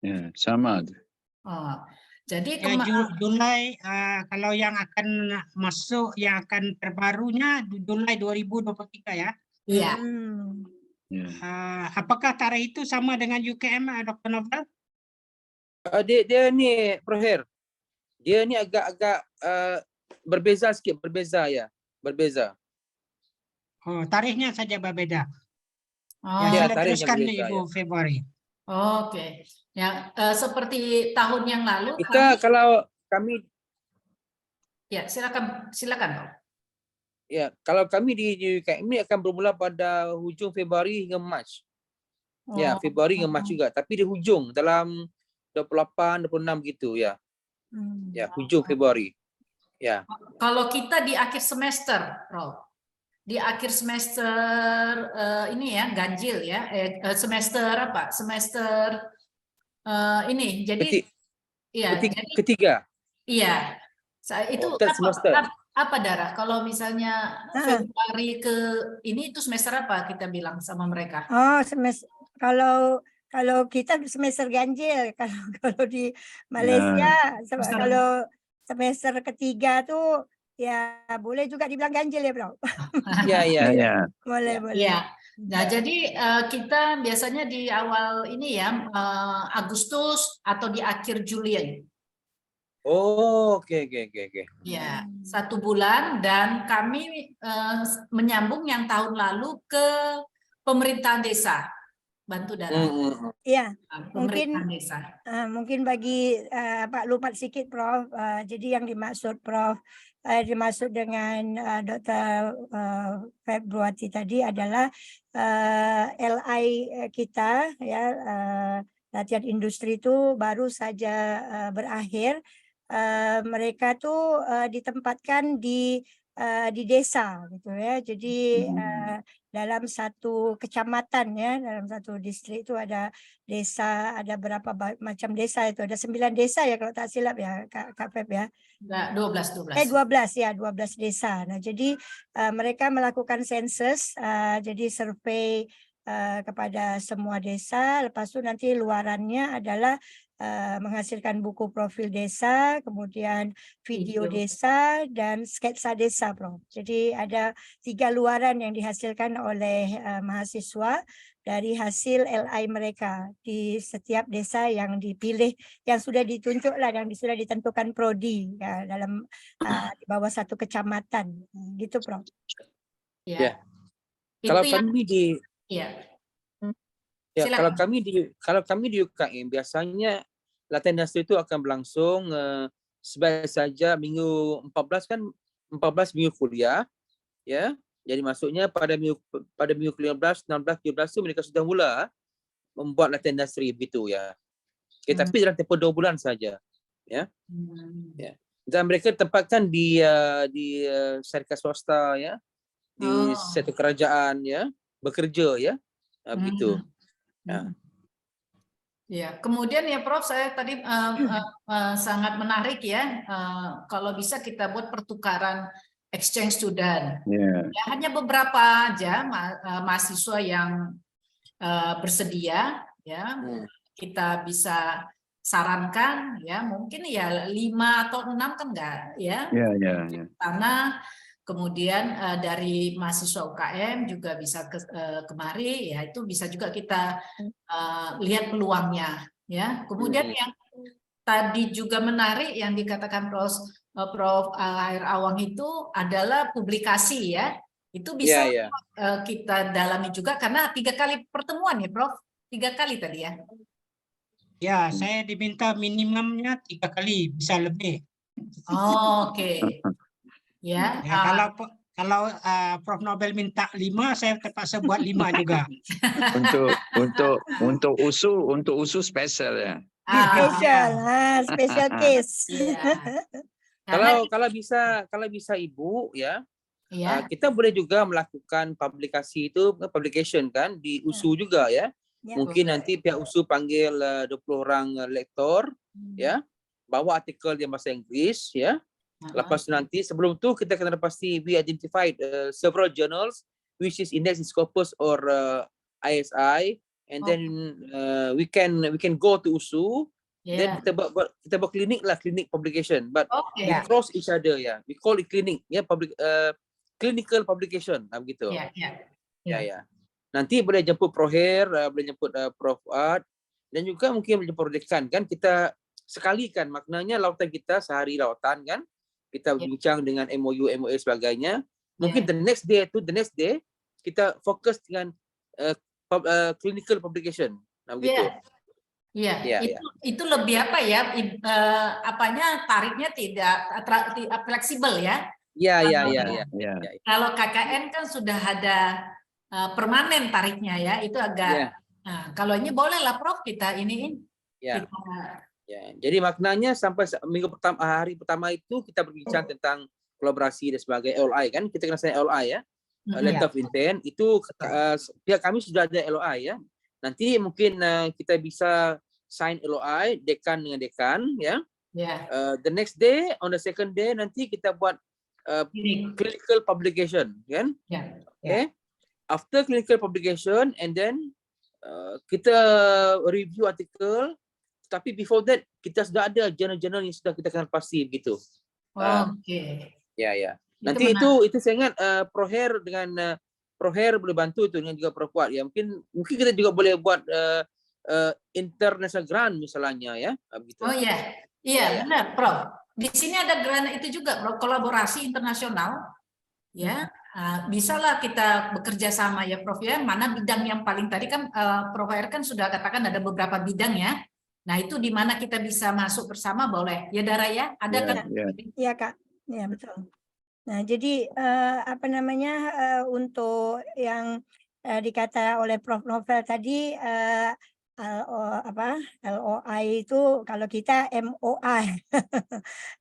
Ya, sama. Jadi Julai kalau yang akan masuk, yang akan terbarunya Julai 2023 ya. Iya. Apakah tarikh itu sama dengan UKM, Dr. Nobel? Dia ni Prof Her, dia ni agak-agak berbeza sikit, berbeza. Oh, tarikhnya saja berbeda. Oh, Ya, ya, sudah teruskan Ibu Februari. Oke. Ya, seperti tahun yang lalu kita kalau kami ya silakan Pak. Ya, kalau kami di UKM ini akan bermula pada hujung Februari hingga Mac. Ya, Februari hingga Mac juga, tapi di hujung dalam 28, 26 gitu ya. Ya, hujung Februari. Ya. Kalau kita di akhir semester, Prof. Di akhir semester ini ya, ganjil ya. Semester apa? Semester ini. Jadi ketiga. Iya. Itu apa Dara? Kalau misalnya Februari ke ini itu semester apa kita bilang sama mereka? Oh, semester kalau kita semester ganjil, kalau di Malaysia kalau semester ketiga tuh ya boleh juga dibilang ganjil ya, Bro. Ya. Boleh. Ya. Nah, jadi kita biasanya di awal ini ya Agustus atau di akhir Juli. Oh, oke. Ya, 1 bulan, dan kami menyambung yang tahun lalu ke pemerintahan desa, bantu Dara. Iya, mungkin mungkin bagi Pak lupa sedikit Prof. Jadi yang dimaksud Prof dimaksud dengan Dr. Februari tadi adalah LI kita ya, latihan industri itu baru saja berakhir. Mereka tuh ditempatkan di desa gitu ya. Jadi dalam satu kecamatan ya, dalam satu distrik itu ada desa, ada berapa macam desa itu, ada 9 desa ya kalau tak silap ya Kak Feb ya. 12 12 desa. Nah, jadi mereka melakukan sensus, jadi survei kepada semua desa, lepas itu nanti luarannya adalah menghasilkan buku profil desa, kemudian video desa, dan sketsa desa, Prof. Jadi ada 3 luaran yang dihasilkan oleh mahasiswa dari hasil LI mereka di setiap desa yang dipilih, yang sudah ditunjuk lah, yang sudah ditentukan prodi ya, dalam di bawah satu kecamatan, gitu, Prof. Ya. Kalau kami di kalau kami di UKM biasanya latihan industri itu akan berlangsung sebaik saja minggu 14 kan, 14 minggu kuliah ya. Jadi maksudnya pada minggu ke-15, 16, 17 itu mereka sudah mula membuat latihan industri begitu ya. Tapi dalam tempoh 2 bulan saja ya. Dan mereka ditempatkan di syarikat swasta ya, di sektor kerajaan ya, bekerja ya. Begitu. Ya. Ya, kemudian ya Prof, saya tadi sangat menarik ya, kalau bisa kita buat pertukaran exchange student. Ya. Ya, hanya beberapa aja mahasiswa yang bersedia, ya kita bisa sarankan, ya mungkin ya 5 atau 6 kan enggak, ya. Ya. Karena kemudian dari mahasiswa UKM juga bisa kemari, ya itu bisa juga kita lihat peluangnya, ya. Kemudian yang tadi juga menarik yang dikatakan Prof. Air Awang itu adalah publikasi, ya. Itu bisa kita dalami juga karena 3 kali pertemuan ya Prof, 3 kali tadi ya. Ya, saya diminta minimumnya 3 kali, bisa lebih. Oh, oke. Ya, Ya, kalau Prof Nobel minta 5, saya terpaksa buat 5 juga. Untuk USU spesial ya. Spesial, special case. Kalau bisa Ibu ya, kita boleh juga melakukan publication kan di USU juga ya. Mungkin nanti pihak USU panggil 20 orang lektor ya, bawa artikel di bahasa Inggris ya. Lepas nanti sebelum tu kita kena pasti we identified several journals which is index in Scopus or ISI, and then we can go to USU. Then kita buat klinik publication, but we cross each other ya. We call it klinik ya, clinical publication begitu. Ya. Nanti boleh jemput Proher, boleh jemput Prof Fuad, dan juga mungkin boleh jemput dekan kan, kita sekalikan maknanya lautan kita sehari lautan kan. Kita bincang dengan MOU, MOA sebagainya. Mungkin the next day kita fokus dengan clinical publication. Begitu. Itu lebih apa ya? Tariknya tidak fleksibel ya? Iya. Kalau KKN kan sudah ada permanen tariknya ya, itu agak. Nah, kalau ini boleh lah Prof kita iniin. Ya, jadi maknanya sampai hari pertama itu kita berbincang tentang kolaborasi dan sebagai LOI kan, kita kena sign LOI ya, letter of intent itu pihak kami sudah ada LOI ya. Nanti mungkin kita bisa sign LOI dekan dengan dekan ya. The next day, on the second day nanti kita buat clinical publication kan. Okay. After clinical publication and then kita review artikel. Tapi before that kita sudah ada jurnal-jurnal yang sudah kita kenal pasti begitu. Oke. Ya. Nanti itu saya ingat Proher dengan Proher boleh bantu itu dengan juga Prof Fuad ya. Mungkin kita juga boleh buat international grant misalnya ya. Begitu. Oh iya. Iya, benar, Prof. Di sini ada grant itu juga, Prof, kolaborasi internasional. Ya. Bisalah kita bekerja sama ya Prof ya. Mana bidang yang paling tadi kan Prof Air kan sudah katakan ada beberapa bidang ya. Nah, itu di mana kita bisa masuk bersama boleh. Ya, Dara ya? Ada kan? Iya, Kak. Ya, betul. Nah, jadi untuk yang dikata oleh Prof Novel tadi LOI itu kalau kita MOI.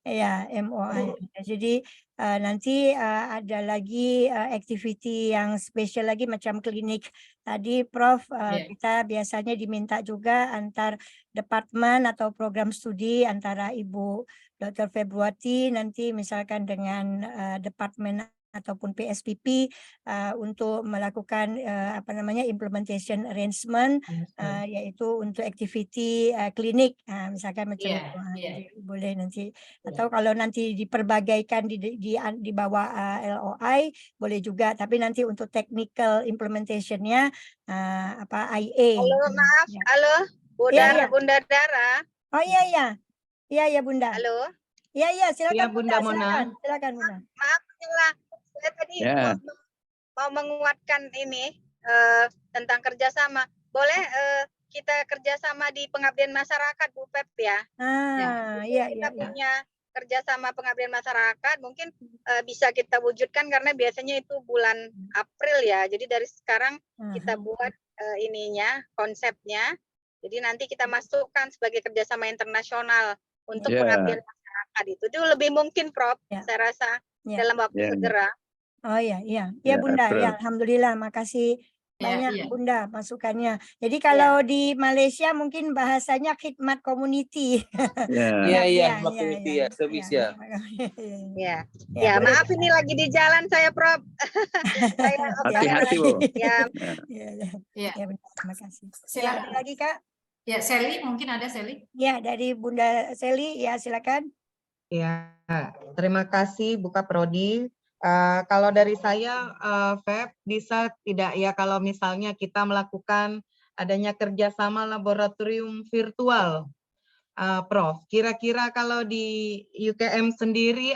Ya, MOI. Jadi nanti ada lagi activity yang spesial lagi macam klinik. Tadi Prof kita biasanya diminta juga antar departemen atau program studi antara Ibu Dr. Februati nanti misalkan dengan departemen ataupun PSPP untuk melakukan implementation arrangement yaitu untuk activity klinik misalkan macam itu. Jadi boleh nanti atau kalau nanti diperbagaikan di bawah LOI boleh juga, tapi nanti untuk technical implementationnya IA. Halo, maaf. Halo, Bunda Dara. Oh iya Bunda. Halo. Iya silakan. Iya Bunda Mona. Silakan Bunda. Maaf, saya tadi mau menguatkan ini tentang kerjasama. Boleh kita kerjasama di pengabdian masyarakat, Bu Pep ya? Kita punya kerjasama pengabdian masyarakat, mungkin bisa kita wujudkan karena biasanya itu bulan April ya. Jadi dari sekarang kita buat konsepnya. Jadi nanti kita masukkan sebagai kerjasama internasional untuk pengabdian masyarakat itu lebih mungkin, Prof. Saya rasa dalam waktu segera. Oh iya Bunda, ya alhamdulillah, makasih banyak Bunda masukannya. Jadi kalau di Malaysia mungkin bahasanya khidmat community. Iya, community ya, service ya. Ya, maaf ini lagi di jalan saya, Prof. Saya Hati-hati, Bu. Ya. Ya. Terima kasih. Silakan. Ada lagi Kak? Ya, Sally mungkin ada Sally. Ya, dari Bunda Sally ya silakan. Ya, terima kasih Bu Kaprodi. Kalau dari saya, Feb, bisa tidak ya kalau misalnya kita melakukan adanya kerjasama laboratorium virtual, Prof. Kira-kira kalau di UKM sendiri,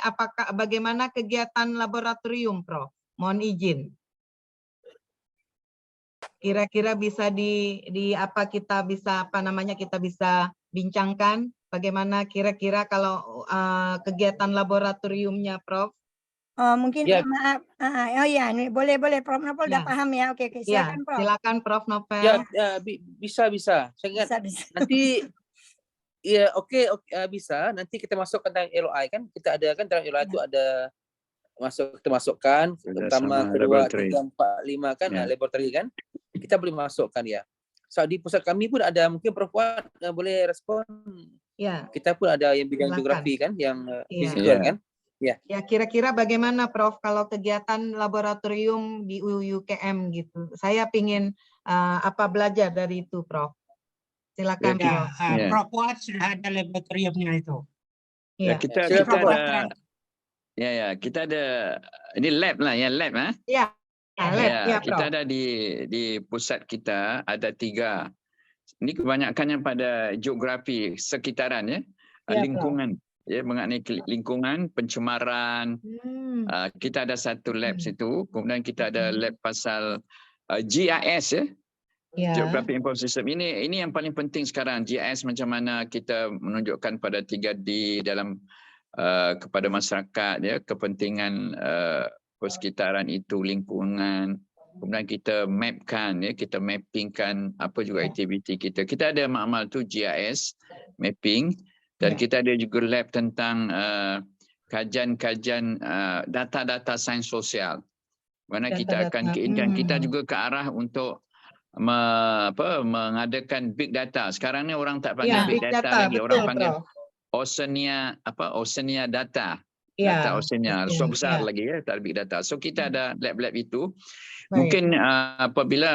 bagaimana kegiatan laboratorium, Prof? Mohon izin. Kira-kira bisa kita bisa bincangkan bagaimana kira-kira kalau kegiatan laboratoriumnya, Prof? Mungkin maaf. Oh ya, boleh Prof Nopel udah paham ya. Oke, silakan Prof. Silakan Prof Nopel. Ya, bisa. Saya ingat nanti ya oke, bisa. Nanti kita masukkan dalam LOI kan. Kita ada kan dalam LOI itu ada kita masukkan pertama, kedua, 3, 4, 5 kan laboratori kan. Kita boleh masukkan ya. So, di pusat kami pun ada mungkin Prof Fuad boleh respon. Ya. Kita pun ada yang bidang geografi kan, yang fisikal kan. Ya, kira-kira bagaimana Prof kalau kegiatan laboratorium di UKM gitu? Saya pingin belajar dari itu, Prof. Silakan, Prof. Prof Fuad sudah ada laboratoriumnya itu. Ya, kita ada. Kita ada ini lab lah ya, lab Iya. Lab, kita ada di pusat kita ada 3. Ini kebanyakannya pada geografi sekitaran ya, lingkungan. Ya, mengenai lingkungan, pencemaran. Kita ada satu lab situ, kemudian kita ada lab pasal GIS ya. Geographic Information System. Ini yang paling penting sekarang. GIS macam mana kita menunjukkan pada 3D dalam kepada masyarakat ya, kepentingan persekitaran itu, lingkungan. Kemudian kita mapkan ya, kita mappingkan apa juga aktiviti kita. Kita ada makmal tu GIS mapping. Dan kita ada juga lab tentang kajian-kajian data-data sains sosial. Mana kita akan kita juga ke arah untuk mengadakan big data. Sekarang ni orang tak panggil big data lagi, orang panggil Oceania data. Data Oceania, so besar lagi ya, tak big data. So kita ada lab-lab itu. Mungkin apabila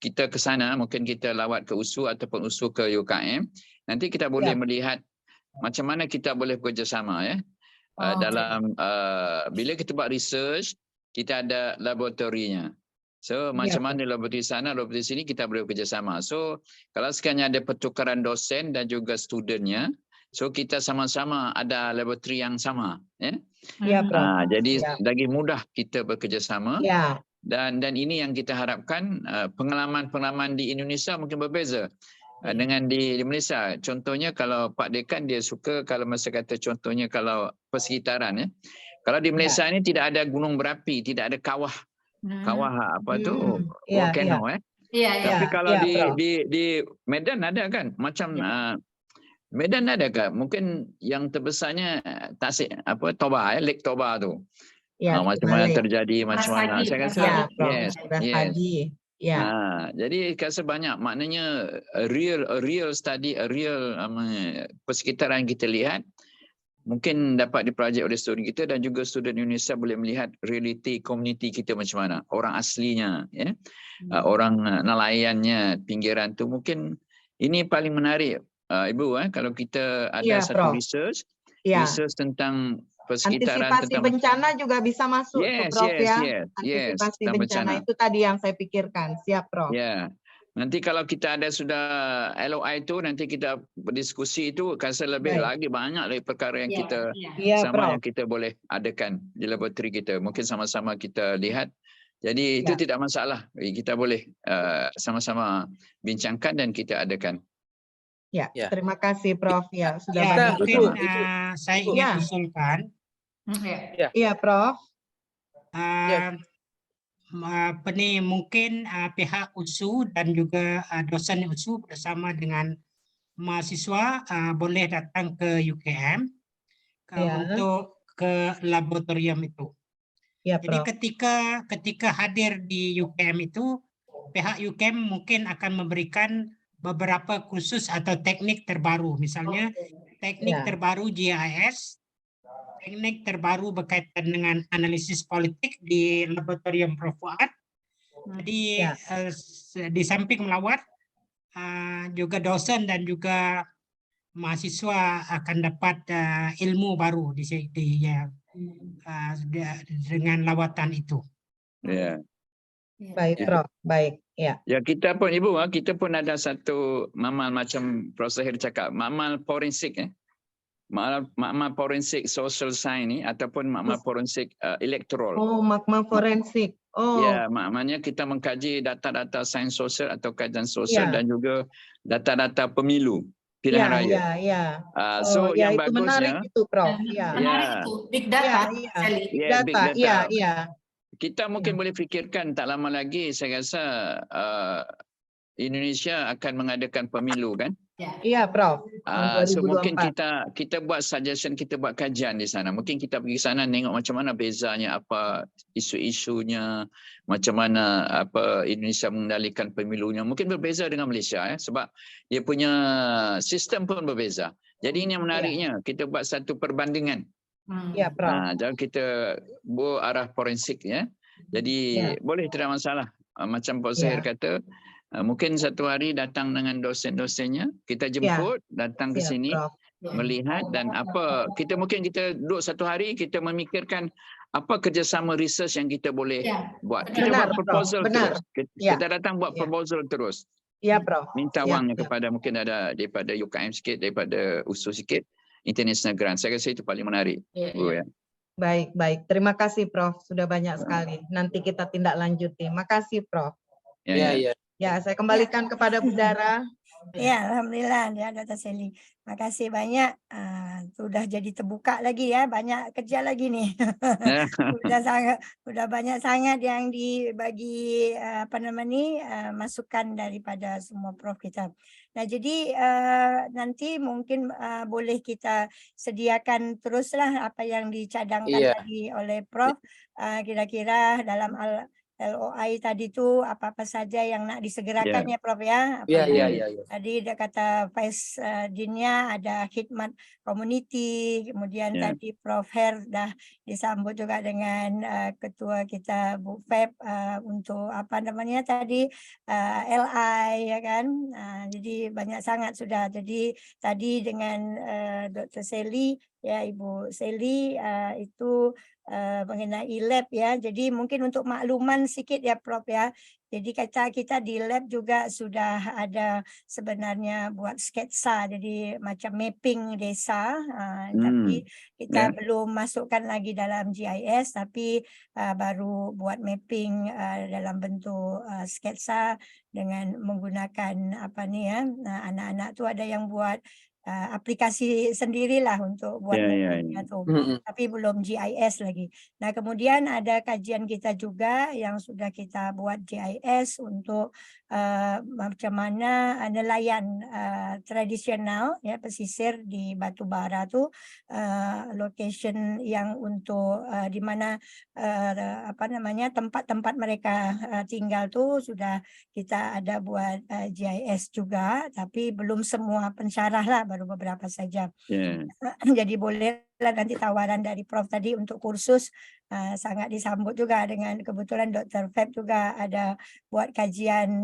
kita ke sana, mungkin kita lawat ke USU ataupun USU ke UKM, nanti kita boleh melihat macam mana kita boleh bekerjasama ya. Dalam bila kita buat research, kita ada laboratorinya. So macam mana laboratori sana, laboratori sini kita boleh bekerjasama. So kalau sekiranya ada pertukaran dosen dan juga studentnya, so kita sama-sama ada laboratori yang sama ya. Jadi lagi mudah kita bekerjasama. Dan ini yang kita harapkan, pengalaman-pengalaman di Indonesia mungkin berbeza dengan di Malaysia. Contohnya kalau Pak Dekan dia suka kalau masa kata contohnya kalau persekitaran ya. Kalau di Malaysia ni tidak ada gunung berapi, tidak ada kawah. Kawah volcano Tapi kalau di Medan ada kan? Macam Medan ada kan? Mungkin yang terbesarnya Tasik Toba Lake Toba tu. Macam mana terjadi, macam mana. Saya rasa yes. Jadi rasa banyak, maknanya a real study, persekitaran kita lihat mungkin dapat diperajak oleh student kita dan juga student Indonesia boleh melihat realiti komuniti kita macam mana, orang aslinya ya. Orang nelayannya pinggiran tu, mungkin ini paling menarik Ibu kalau kita ada satu research tentang persekitaran, antisipasi bencana juga bisa masuk Prof ya. Antisipasi bencana itu tadi yang saya pikirkan. Siap Prof. Nanti kalau kita ada sudah LOI itu, nanti kita berdiskusi itu, rasa lebih lagi banyak lagi perkara yang kita yang kita boleh adakan di laboratori kita. Mungkin sama-sama kita lihat. Jadi itu tidak masalah. Kita boleh sama-sama bincangkan dan kita adakan. Terima kasih Prof. Sudah mungkin saya ingin usulkan. Prof. Mungkin pihak USU dan juga dosen USU bersama dengan mahasiswa boleh datang ke UKM untuk ke laboratorium itu. Jadi ketika hadir di UKM itu, pihak UKM mungkin akan memberikan beberapa kursus atau teknik terbaru. Misalnya teknik Ya. terbaru GIS, teknik terbaru berkaitan dengan analisis politik di laboratorium Prof. Fuad. Jadi Ya. di samping melawat, juga dosen dan juga mahasiswa akan dapat ilmu baru dengan lawatan itu. Ya. Baik, Prof. Baik. Ya. Ya, kita pun Ibu, kita pun ada satu mamal macam Prof. Zahir cakap, mamal forensik Makmal forensik social science ni ataupun makmal forensik elektoral. Oh, makmal forensik. Oh. Ya, maknanya kita mengkaji data-data sains sosial atau kajian sosial dan juga data-data pemilu pilihan raya. So ya, yang itu bagusnya menarik itu, Prof. Menarik itu, big data. Big data. data. Iya. Kita mungkin boleh fikirkan tak lama lagi saya rasa Indonesia akan mengadakan pemilu kan? Iya, Prof. So mungkin kita buat suggestion, kita buat kajian di sana. Mungkin kita pergi sana tengok macam mana bezanya, apa isu-isunya, macam mana apa Indonesia mengendalikan pemilunya. Mungkin berbeza dengan Malaysia sebab dia punya sistem pun berbeza. Jadi ini yang menariknya, kita buat satu perbandingan. Ya, Prof. Jangan kita buat arah forensik ya. Jadi boleh, tidak masalah. Macam Pak Zahir kata, mungkin satu hari datang dengan dosen-dosennya, kita jemput, datang ke sini, melihat dan apa, kita duduk satu hari, kita memikirkan apa kerjasama research yang kita boleh buat. Kita buat proposal terus. Kita datang buat proposal terus. Ya, Prof. Minta wangnya kepada mungkin ada daripada UKM sikit, daripada USU sikit, international grant. Saya rasa itu paling menarik. Baik. Terima kasih, Prof. Sudah banyak sekali. Nanti kita tindak lanjuti. Makasih, Prof. Ya, saya kembalikan kepada Bu Dara. Ya, alhamdulillah ya Dr. Sally. Makasih banyak. Sudah jadi terbuka lagi ya, banyak kerja lagi nih. Sudah banyak sangat yang dibagi masukan daripada semua prof kita. Nah, jadi nanti mungkin boleh kita sediakan teruslah apa yang dicadangkan tadi oleh Prof. Kira-kira dalam LOI tadi tu apa-apa saja yang nak disegerakan ya Prof ya. Tadi dia kata Vice Dean-nya ada khidmat community, kemudian tadi Prof Her dah disambut juga dengan ketua kita Bu Feb untuk tadi LI ya kan. Jadi banyak sangat sudah. Jadi tadi dengan Dr. Sally ya Ibu Sally itu mengenai lab ya. Jadi mungkin untuk makluman sikit ya Prof ya. Jadi kita di lab juga sudah ada sebenarnya buat sketsa, jadi macam mapping desa, tapi kita belum masukkan lagi dalam GIS, tapi baru buat mapping dalam bentuk sketsa dengan menggunakan anak-anak tu ada yang buat aplikasi sendirilah untuk buat tapi belum GIS lagi. Nah, kemudian ada kajian kita juga yang sudah kita buat GIS untuk macam mana nelayan tradisional ya pesisir di Batubara tu location yang untuk di mana tempat-tempat mereka tinggal tu sudah kita ada buat GIS juga, tapi belum semua pensyarah lah, baru beberapa saja. Jadi bolehlah nanti tawaran dari Prof tadi untuk kursus sangat disambut juga dengan kebetulan Dr. Feb juga ada buat kajian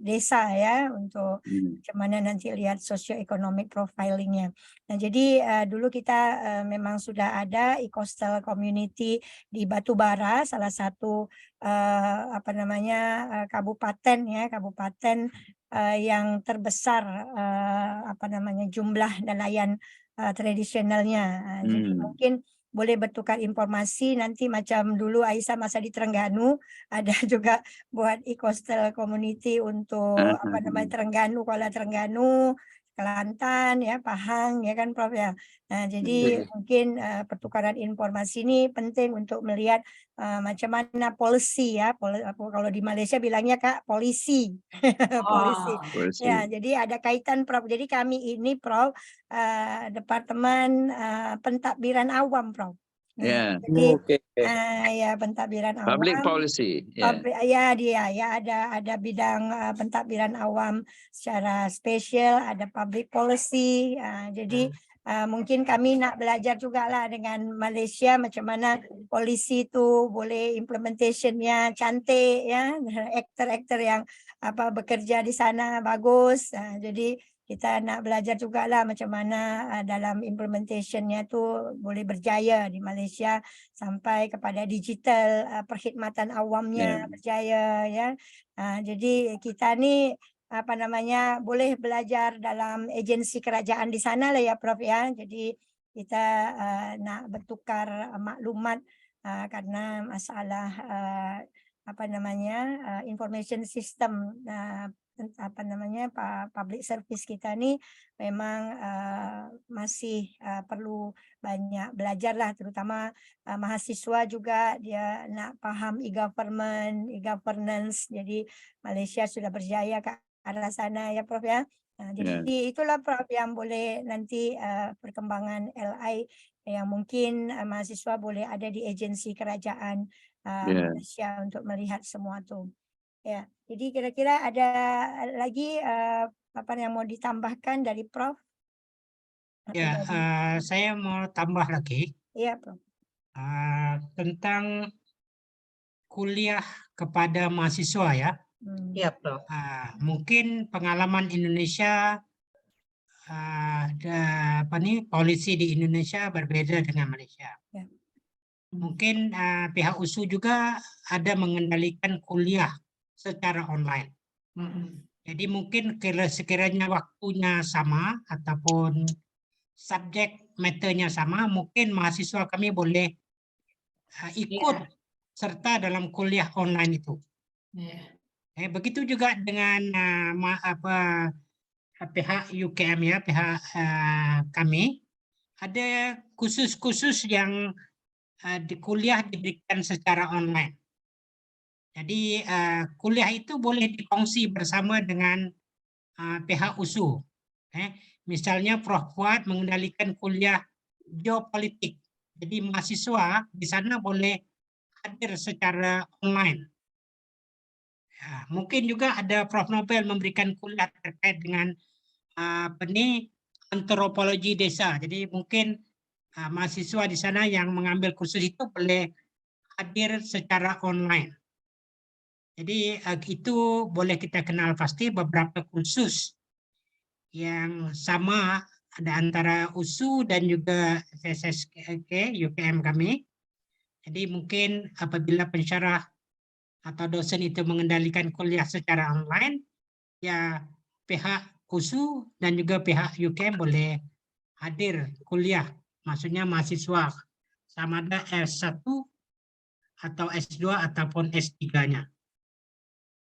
desa ya untuk macam mana nanti lihat socio-economic profilingnya. Nah, jadi dulu kita memang sudah ada e-coastal community di Batubara, salah satu kabupaten yang terbesar jumlah nelayan tradisionalnya. Jadi mungkin boleh bertukar informasi nanti macam dulu Aisyah masa di Terengganu ada juga buat e-coastal community untuk Terengganu, Kuala Terengganu, Kelantan ya, Pahang ya kan Prof ya. Nah, jadi mungkin pertukaran informasi ini penting untuk melihat macam mana policy ya, kalau di Malaysia bilangnya Kak polisi. Polisi. Ya, jadi ada kaitan Prof. Jadi kami ini Prof Departemen Pentadbiran Awam Prof. Ya. Jadi Oke. ya pentadbiran Public awam. policy. Ya. Ya ada bidang pentadbiran awam secara spesial, ada public policy. Jadi mungkin kami nak belajar juga lah dengan Malaysia macam mana polisi itu boleh implementationnya cantik ya, aktor-aktor yang bekerja di sana bagus. Jadi kita nak belajar juga lah macam mana dalam implementationnya tu boleh berjaya di Malaysia sampai kepada digital perkhidmatan awamnya berjaya ya. Jadi kita ni boleh belajar dalam agensi kerajaan di sana lah ya Prof ya. Jadi kita nak bertukar maklumat karena masalah information system public service kita ni memang masih perlu banyak belajar lah, terutama mahasiswa juga dia nak faham e-government, e-governance. Jadi Malaysia sudah berjaya ke arah sana ya Prof ya. Jadi itulah Prof yang boleh nanti perkembangan LI yang mungkin mahasiswa boleh ada di agensi kerajaan Malaysia untuk melihat semua tu. Ya, jadi kira-kira ada lagi apa yang mau ditambahkan dari Prof? Ya, saya mau tambah lagi. Iya, Prof. Tentang kuliah kepada mahasiswa ya. Iya, Prof. Mungkin pengalaman Indonesia polisi di Indonesia berbeda dengan Malaysia. Ya. Mungkin pihak USU juga ada mengendalikan kuliah secara online. Jadi mungkin sekiranya waktunya sama ataupun subjek maternya sama, mungkin mahasiswa kami boleh ikut serta dalam kuliah online itu. Begitu juga dengan pihak UKM ya, pihak kami ada khusus-khusus yang di kuliah diberikan secara online. Jadi kuliah itu boleh dikongsi bersama dengan pihak USU. Misalnya Prof Fuad mengendalikan kuliah geopolitik. Jadi mahasiswa di sana boleh hadir secara online. Mungkin juga ada Prof Nobel memberikan kuliah terkait dengan antropologi desa. Jadi mungkin mahasiswa di sana yang mengambil kursus itu boleh hadir secara online. Jadi itu boleh kita kenal pasti beberapa kursus yang sama ada antara USU dan juga SSK UKM kami. Jadi mungkin apabila pensyarah atau dosen itu mengendalikan kuliah secara online, ya pihak USU dan juga pihak UKM boleh hadir kuliah. Maksudnya mahasiswa sama ada S1 atau S2 ataupun S3-nya.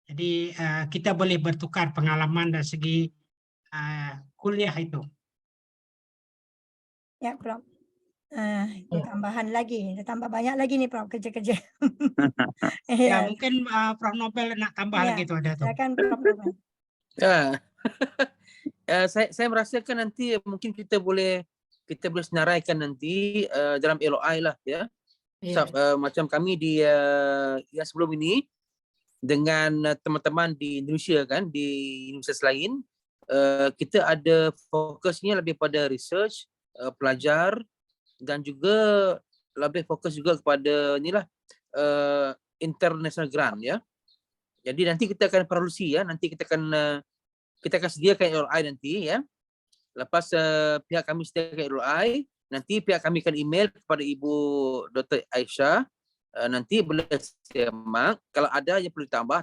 Jadi kita boleh bertukar pengalaman dari segi kuliah itu. Ya, Prof. Tambahan lagi, tambah banyak lagi nih Prof kerja-kerja. Ya, mungkin Prof Nobel nak tambah lagi itu ada tuh. Silakan Prof Nobel. Saya merasakan nanti mungkin kita boleh senaraikan nanti dalam LOI lah ya. Macam kami di yang sebelum ini dengan teman-teman di Indonesia kan, di universitas lain, kita ada fokusnya lebih pada research, pelajar, dan juga lebih fokus juga kepada inilah international grant ya. Jadi nanti kita akan produksi ya, nanti kita akan sediakan LOI nanti ya. Lepas pihak kami sediakan LOI, nanti pihak kami akan email kepada Ibu Dr. Aisyah. Nanti boleh semak, kalau ada yang perlu tambah,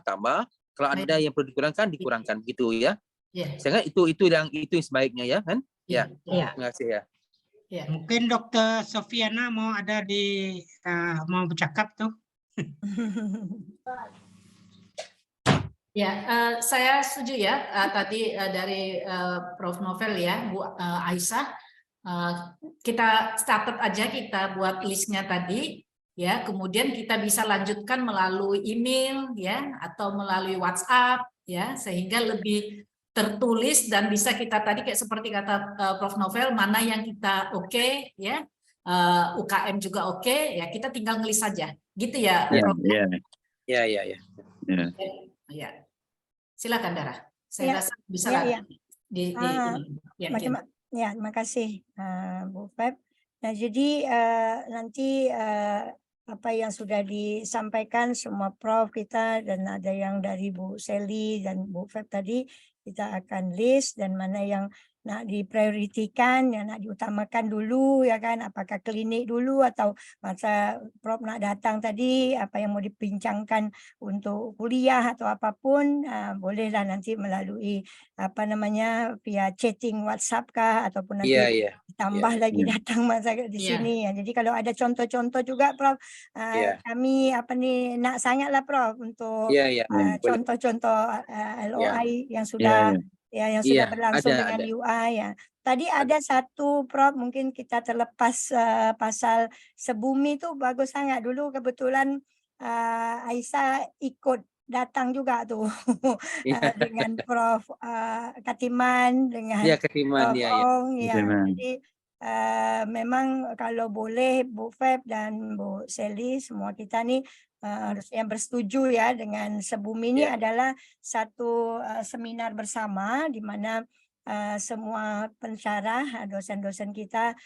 kalau ada yang perlu dikurangkan begitu ya. Saya ingat itu yang sebaiknya ya kan? Ya. Terima kasih ya. Mungkin Dr. Sofiana mau ada mau bercakap tuh. Ya, saya setuju ya tadi dari Prof Novel ya, Bu Aisyah. Kita catat aja, kita buat listnya tadi. Ya, kemudian kita bisa lanjutkan melalui email ya atau melalui WhatsApp ya, sehingga lebih tertulis dan bisa kita tadi kayak seperti kata Prof Novel, mana yang kita oke ya, UKM juga oke, ya kita tinggal ngelis saja, gitu ya, Ya, Prof? ya, Ya, ya, ya. ya. Ya, silakan Dara. Saya Ya, rasa bisa ya, lah ya. ya, Ya, terima kasih Bu Feb. Nah, jadi nanti apa yang sudah disampaikan semua Prof kita dan ada yang dari Bu Sally dan Bu Feb tadi, kita akan list dan mana yang nak diprioritikan, yang nak diutamakan dulu ya kan, apakah klinik dulu atau masa Prof nak datang tadi, apa yang mau dibincangkan untuk kuliah atau apapun, bolehlah nanti melalui apa namanya via chatting WhatsApp kah ataupun nanti Iya, iya. ditambah lagi Iya. datang masa di Iya. sini ya. Jadi kalau ada contoh-contoh juga Prof, Iya. kami apa nih nak sangatlah Prof untuk Iya, iya. Boleh. contoh-contoh LOI yang sudah yang sudah Iya, berlangsung ada, dengan ada. UI ya. Tadi ada satu Prof mungkin kita terlepas pasal sebumi itu bagus sangat dulu kebetulan Aisyah ikut datang juga tuh Iya. dengan Prof Katiman dengan Iya, Ketiman, Prof ya, ya. Ong ya. Katiman. Jadi memang kalau boleh Bu Feb dan Bu Sally semua kita nih harus yang bersetuju ya dengan sebumi ini Ya. adalah satu seminar bersama di mana semua pensyarah dosen-dosen kita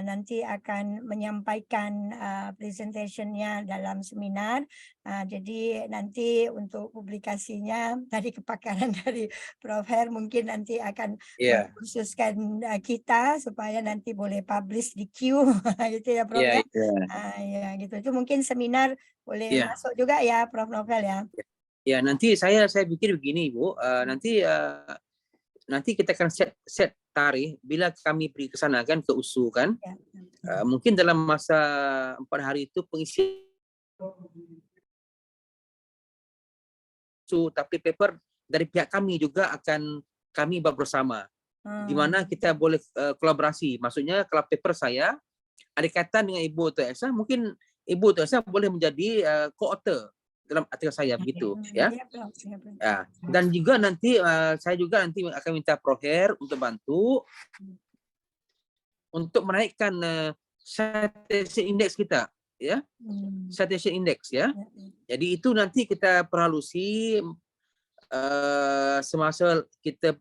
nanti akan menyampaikan presentationnya dalam seminar. Jadi nanti untuk publikasinya tadi kepakaran dari Prof Her mungkin nanti akan Iya. mengkhususkan kita supaya nanti boleh publish di Q gitu ya Prof Iya, ya. Ya gitu. Itu mungkin seminar boleh Iya. masuk juga ya Prof Novel ya. Ya, nanti saya pikir begini, Bu. Nanti kita akan set tarikh bila kami pergi ke sana kan, ke USU kan. Ya. Mungkin dalam masa 4 hari itu pengisian tapi paper dari pihak kami juga akan kami buat bersama. Di mana kita boleh kolaborasi. Maksudnya kalau paper saya ada kaitan dengan Ibu Tuan Aisyah, mungkin Ibu Tuan Aisyah boleh menjadi co-author dalam artikel saya begitu ya. Ya. Dan juga nanti saya juga nanti akan minta Prof Her untuk bantu untuk menaikkan citation index kita ya. Citation index ya. Jadi itu nanti kita perhalusi semasa kita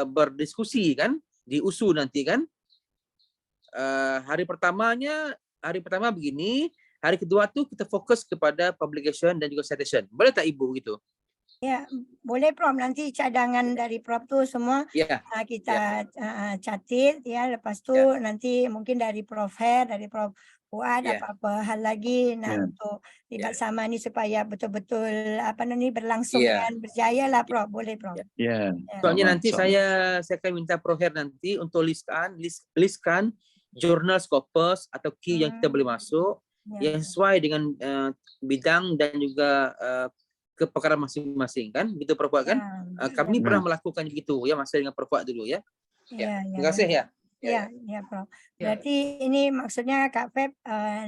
berdiskusi kan di USU nanti kan. Hari pertama begini, hari kedua tuh kita fokus kepada publication dan juga citation. Boleh tak Ibu gitu? Ya, boleh Prof. Nanti cadangan dari Prof tuh semua kita catat ya. Lepas tu nanti mungkin dari Prof Her, dari Prof Fuad apa-apa hal lagi untuk libat sama ni supaya betul-betul apa ni berlangsung dan berjaya lah Prof. Boleh Prof. Soalnya nanti saya akan minta Prof Her nanti untuk listkan jurnal Scopus atau key yang kita boleh masuk yang sesuai dengan bidang dan juga kepakaran masing-masing kan, gitu Prof kan? Kami pernah melakukan begitu ya, masa dengan Prof dulu ya. Terima kasih ya. Ya, Prof. Berarti ini maksudnya Kak Feb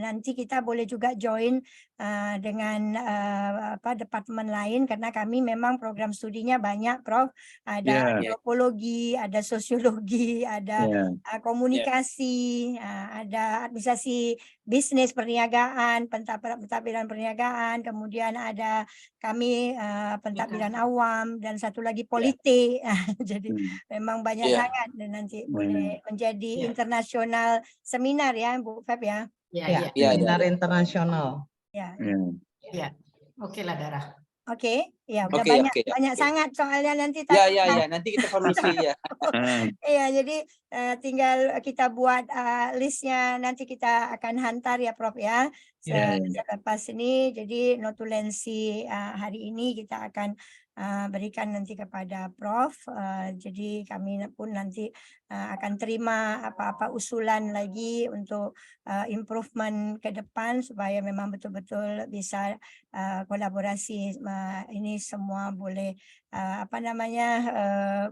nanti kita boleh juga join dengan departemen lain karena kami memang program studinya banyak Prof. Ada antropologi, ada sosiologi, ada komunikasi, ada administrasi bisnis perniagaan, pentadbiran perniagaan, kemudian ada kami pentadbiran awam dan satu lagi politik. Jadi memang banyak sangat dan nanti boleh menjadi internasional seminar ya Bu Feb ya. Seminar internasional. Ya. Oke lah Dara. Oke, ya udah banyak sangat soalnya nanti. Nanti kita formasi ya. Iya, jadi tinggal kita buat listnya nanti kita akan hantar ya Prof ya. Selepas ini jadi notulensi hari ini kita akan berikan nanti kepada Prof. Jadi kami pun nanti akan terima apa-apa usulan lagi untuk improvement ke depan supaya memang betul-betul bisa kolaborasi ini semua boleh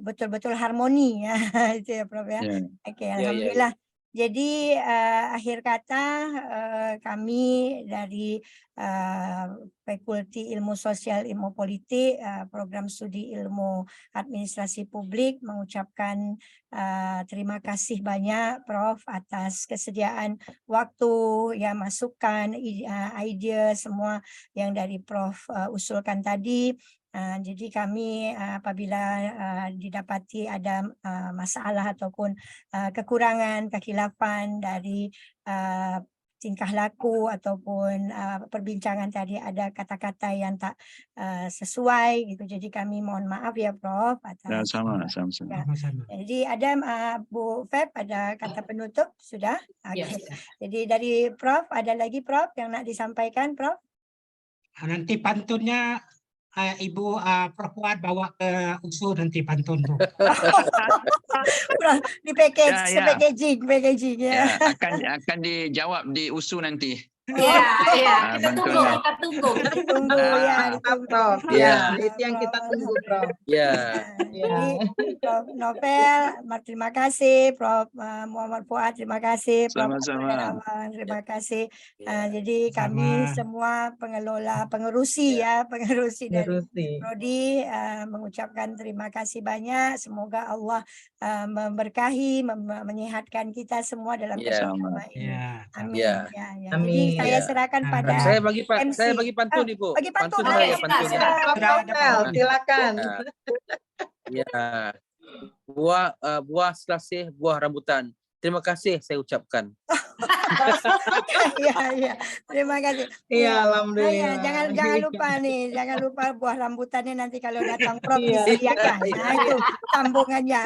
betul-betul harmoni ya itu ya Prof ya. Oke, alhamdulillah. Jadi akhir kata kami dari Fakulti Ilmu Sosial Ilmu Politik Program Studi Ilmu Administrasi Publik mengucapkan terima kasih banyak Prof atas kesediaan waktu, ya masukan, ide semua yang dari Prof usulkan tadi. Jadi kami apabila didapati ada masalah ataupun kekurangan, kekhilafan dari tingkah laku ataupun perbincangan tadi ada kata-kata yang tak sesuai gitu. Jadi kami mohon maaf ya Prof atas. Sama-sama. Ya. Jadi ada Bu Feb ada kata penutup sudah? Oke. Jadi dari Prof ada lagi Prof yang nak disampaikan Prof? Nanti pantunnya Ibu Prof Fuad bawa ke USU nanti pantun Bu. Di package, packaging ya. Akan dijawab di USU nanti. Iya, kita tunggu, Ditunggu ya, Prof. Ya, itu yang kita tunggu, Prof. Ya. Jadi Prof Novel, terima kasih, Prof Muhammad Fuad, terima kasih, Prof Sama-sama. terima kasih. Jadi kami semua pengerusi dari Prodi mengucapkan terima kasih banyak. Semoga Allah memberkahi, menyehatkan kita semua dalam bersama ini. Amin. Jadi saya serahkan pada Saya bagi MC. saya bagi pantun Ibu. Bagi pantun. Saya pantun. Silakan. Ya. Buah selasih, buah rambutan. Terima kasih saya ucapkan. Iya. Terima kasih. Iya, alhamdulillah. Jangan lupa nih, jangan lupa buah rambutannya nanti kalau datang Prof disediakan. Nah, itu sambungannya.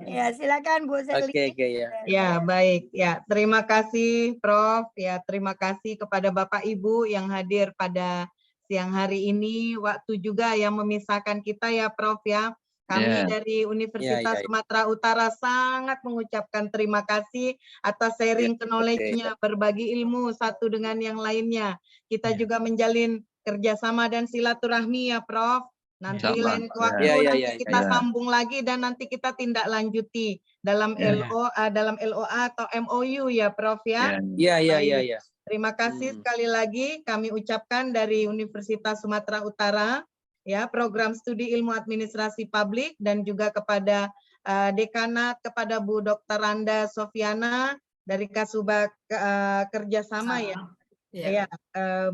Ya, silakan Bu Seli. Oke, ya. Ya, baik. Ya, terima kasih Prof. Ya, terima kasih kepada Bapak Ibu yang hadir pada siang hari ini. Waktu juga yang memisahkan kita ya Prof ya. Kami dari Universitas Sumatera Utara sangat mengucapkan terima kasih atas sharing knowledge-nya, berbagi ilmu satu dengan yang lainnya. Kita juga menjalin kerjasama dan silaturahmi ya Prof. Nanti lain waktu nanti kita sambung lagi dan nanti kita tindak lanjuti dalam LOA atau MOU ya Prof ya. Iya. Terima kasih sekali lagi kami ucapkan dari Universitas Sumatera Utara. Ya, program studi ilmu administrasi publik dan juga kepada dekanat, kepada Bu Dr. Randa Sofiana dari Kasubag Kerjasama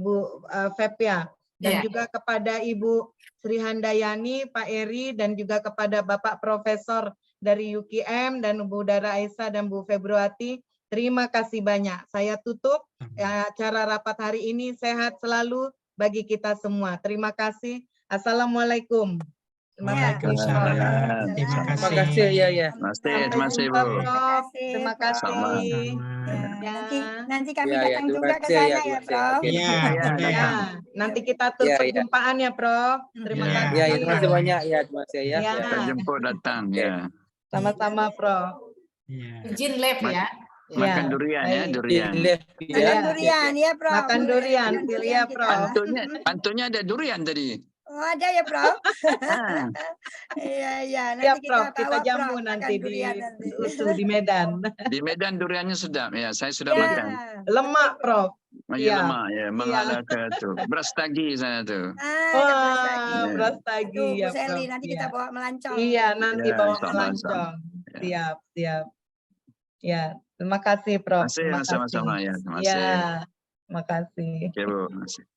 Bu Feb ya, dan juga kepada Ibu Sri Handayani, Pak Eri, dan juga kepada Bapak Profesor dari UKM dan Bu Dara Aisyah dan Bu Februati. Terima kasih banyak. Saya tutup acara rapat hari ini. Sehat selalu bagi kita semua. Terima kasih. Assalamualaikum. Terima kasih. Ya. Terima kasih Bu. Terima kasih. Nanti kami datang juga ke sana ya Prof. Ya. Nanti kita perjumpaan ya Prof. Terima kasih. Ya, terima kasih banyak ya, terima kasih ya. Kita jemput datang ya. Sama-sama Prof. Izin live ya. Makan durian ya, durian. Makan durian ya Prof. Makan durian, ya Prof. Pantunnya ada durian tadi. Oh, ada ya Prof. Iya. Nanti kita jamu nanti di USU di Medan. Di Medan duriannya sedap ya, saya sudah makan. Lemak Prof. Lemak ya, mengalah ke itu. Beras tagi sana tuh. Beras tagi ya Prof. Nanti kita bawa melancong. Iya, nanti bawa melancong. Siap. Ya, terima kasih Prof. Terima kasih sama-sama ya. Terima kasih. Terima kasih. Oke Bu, terima kasih.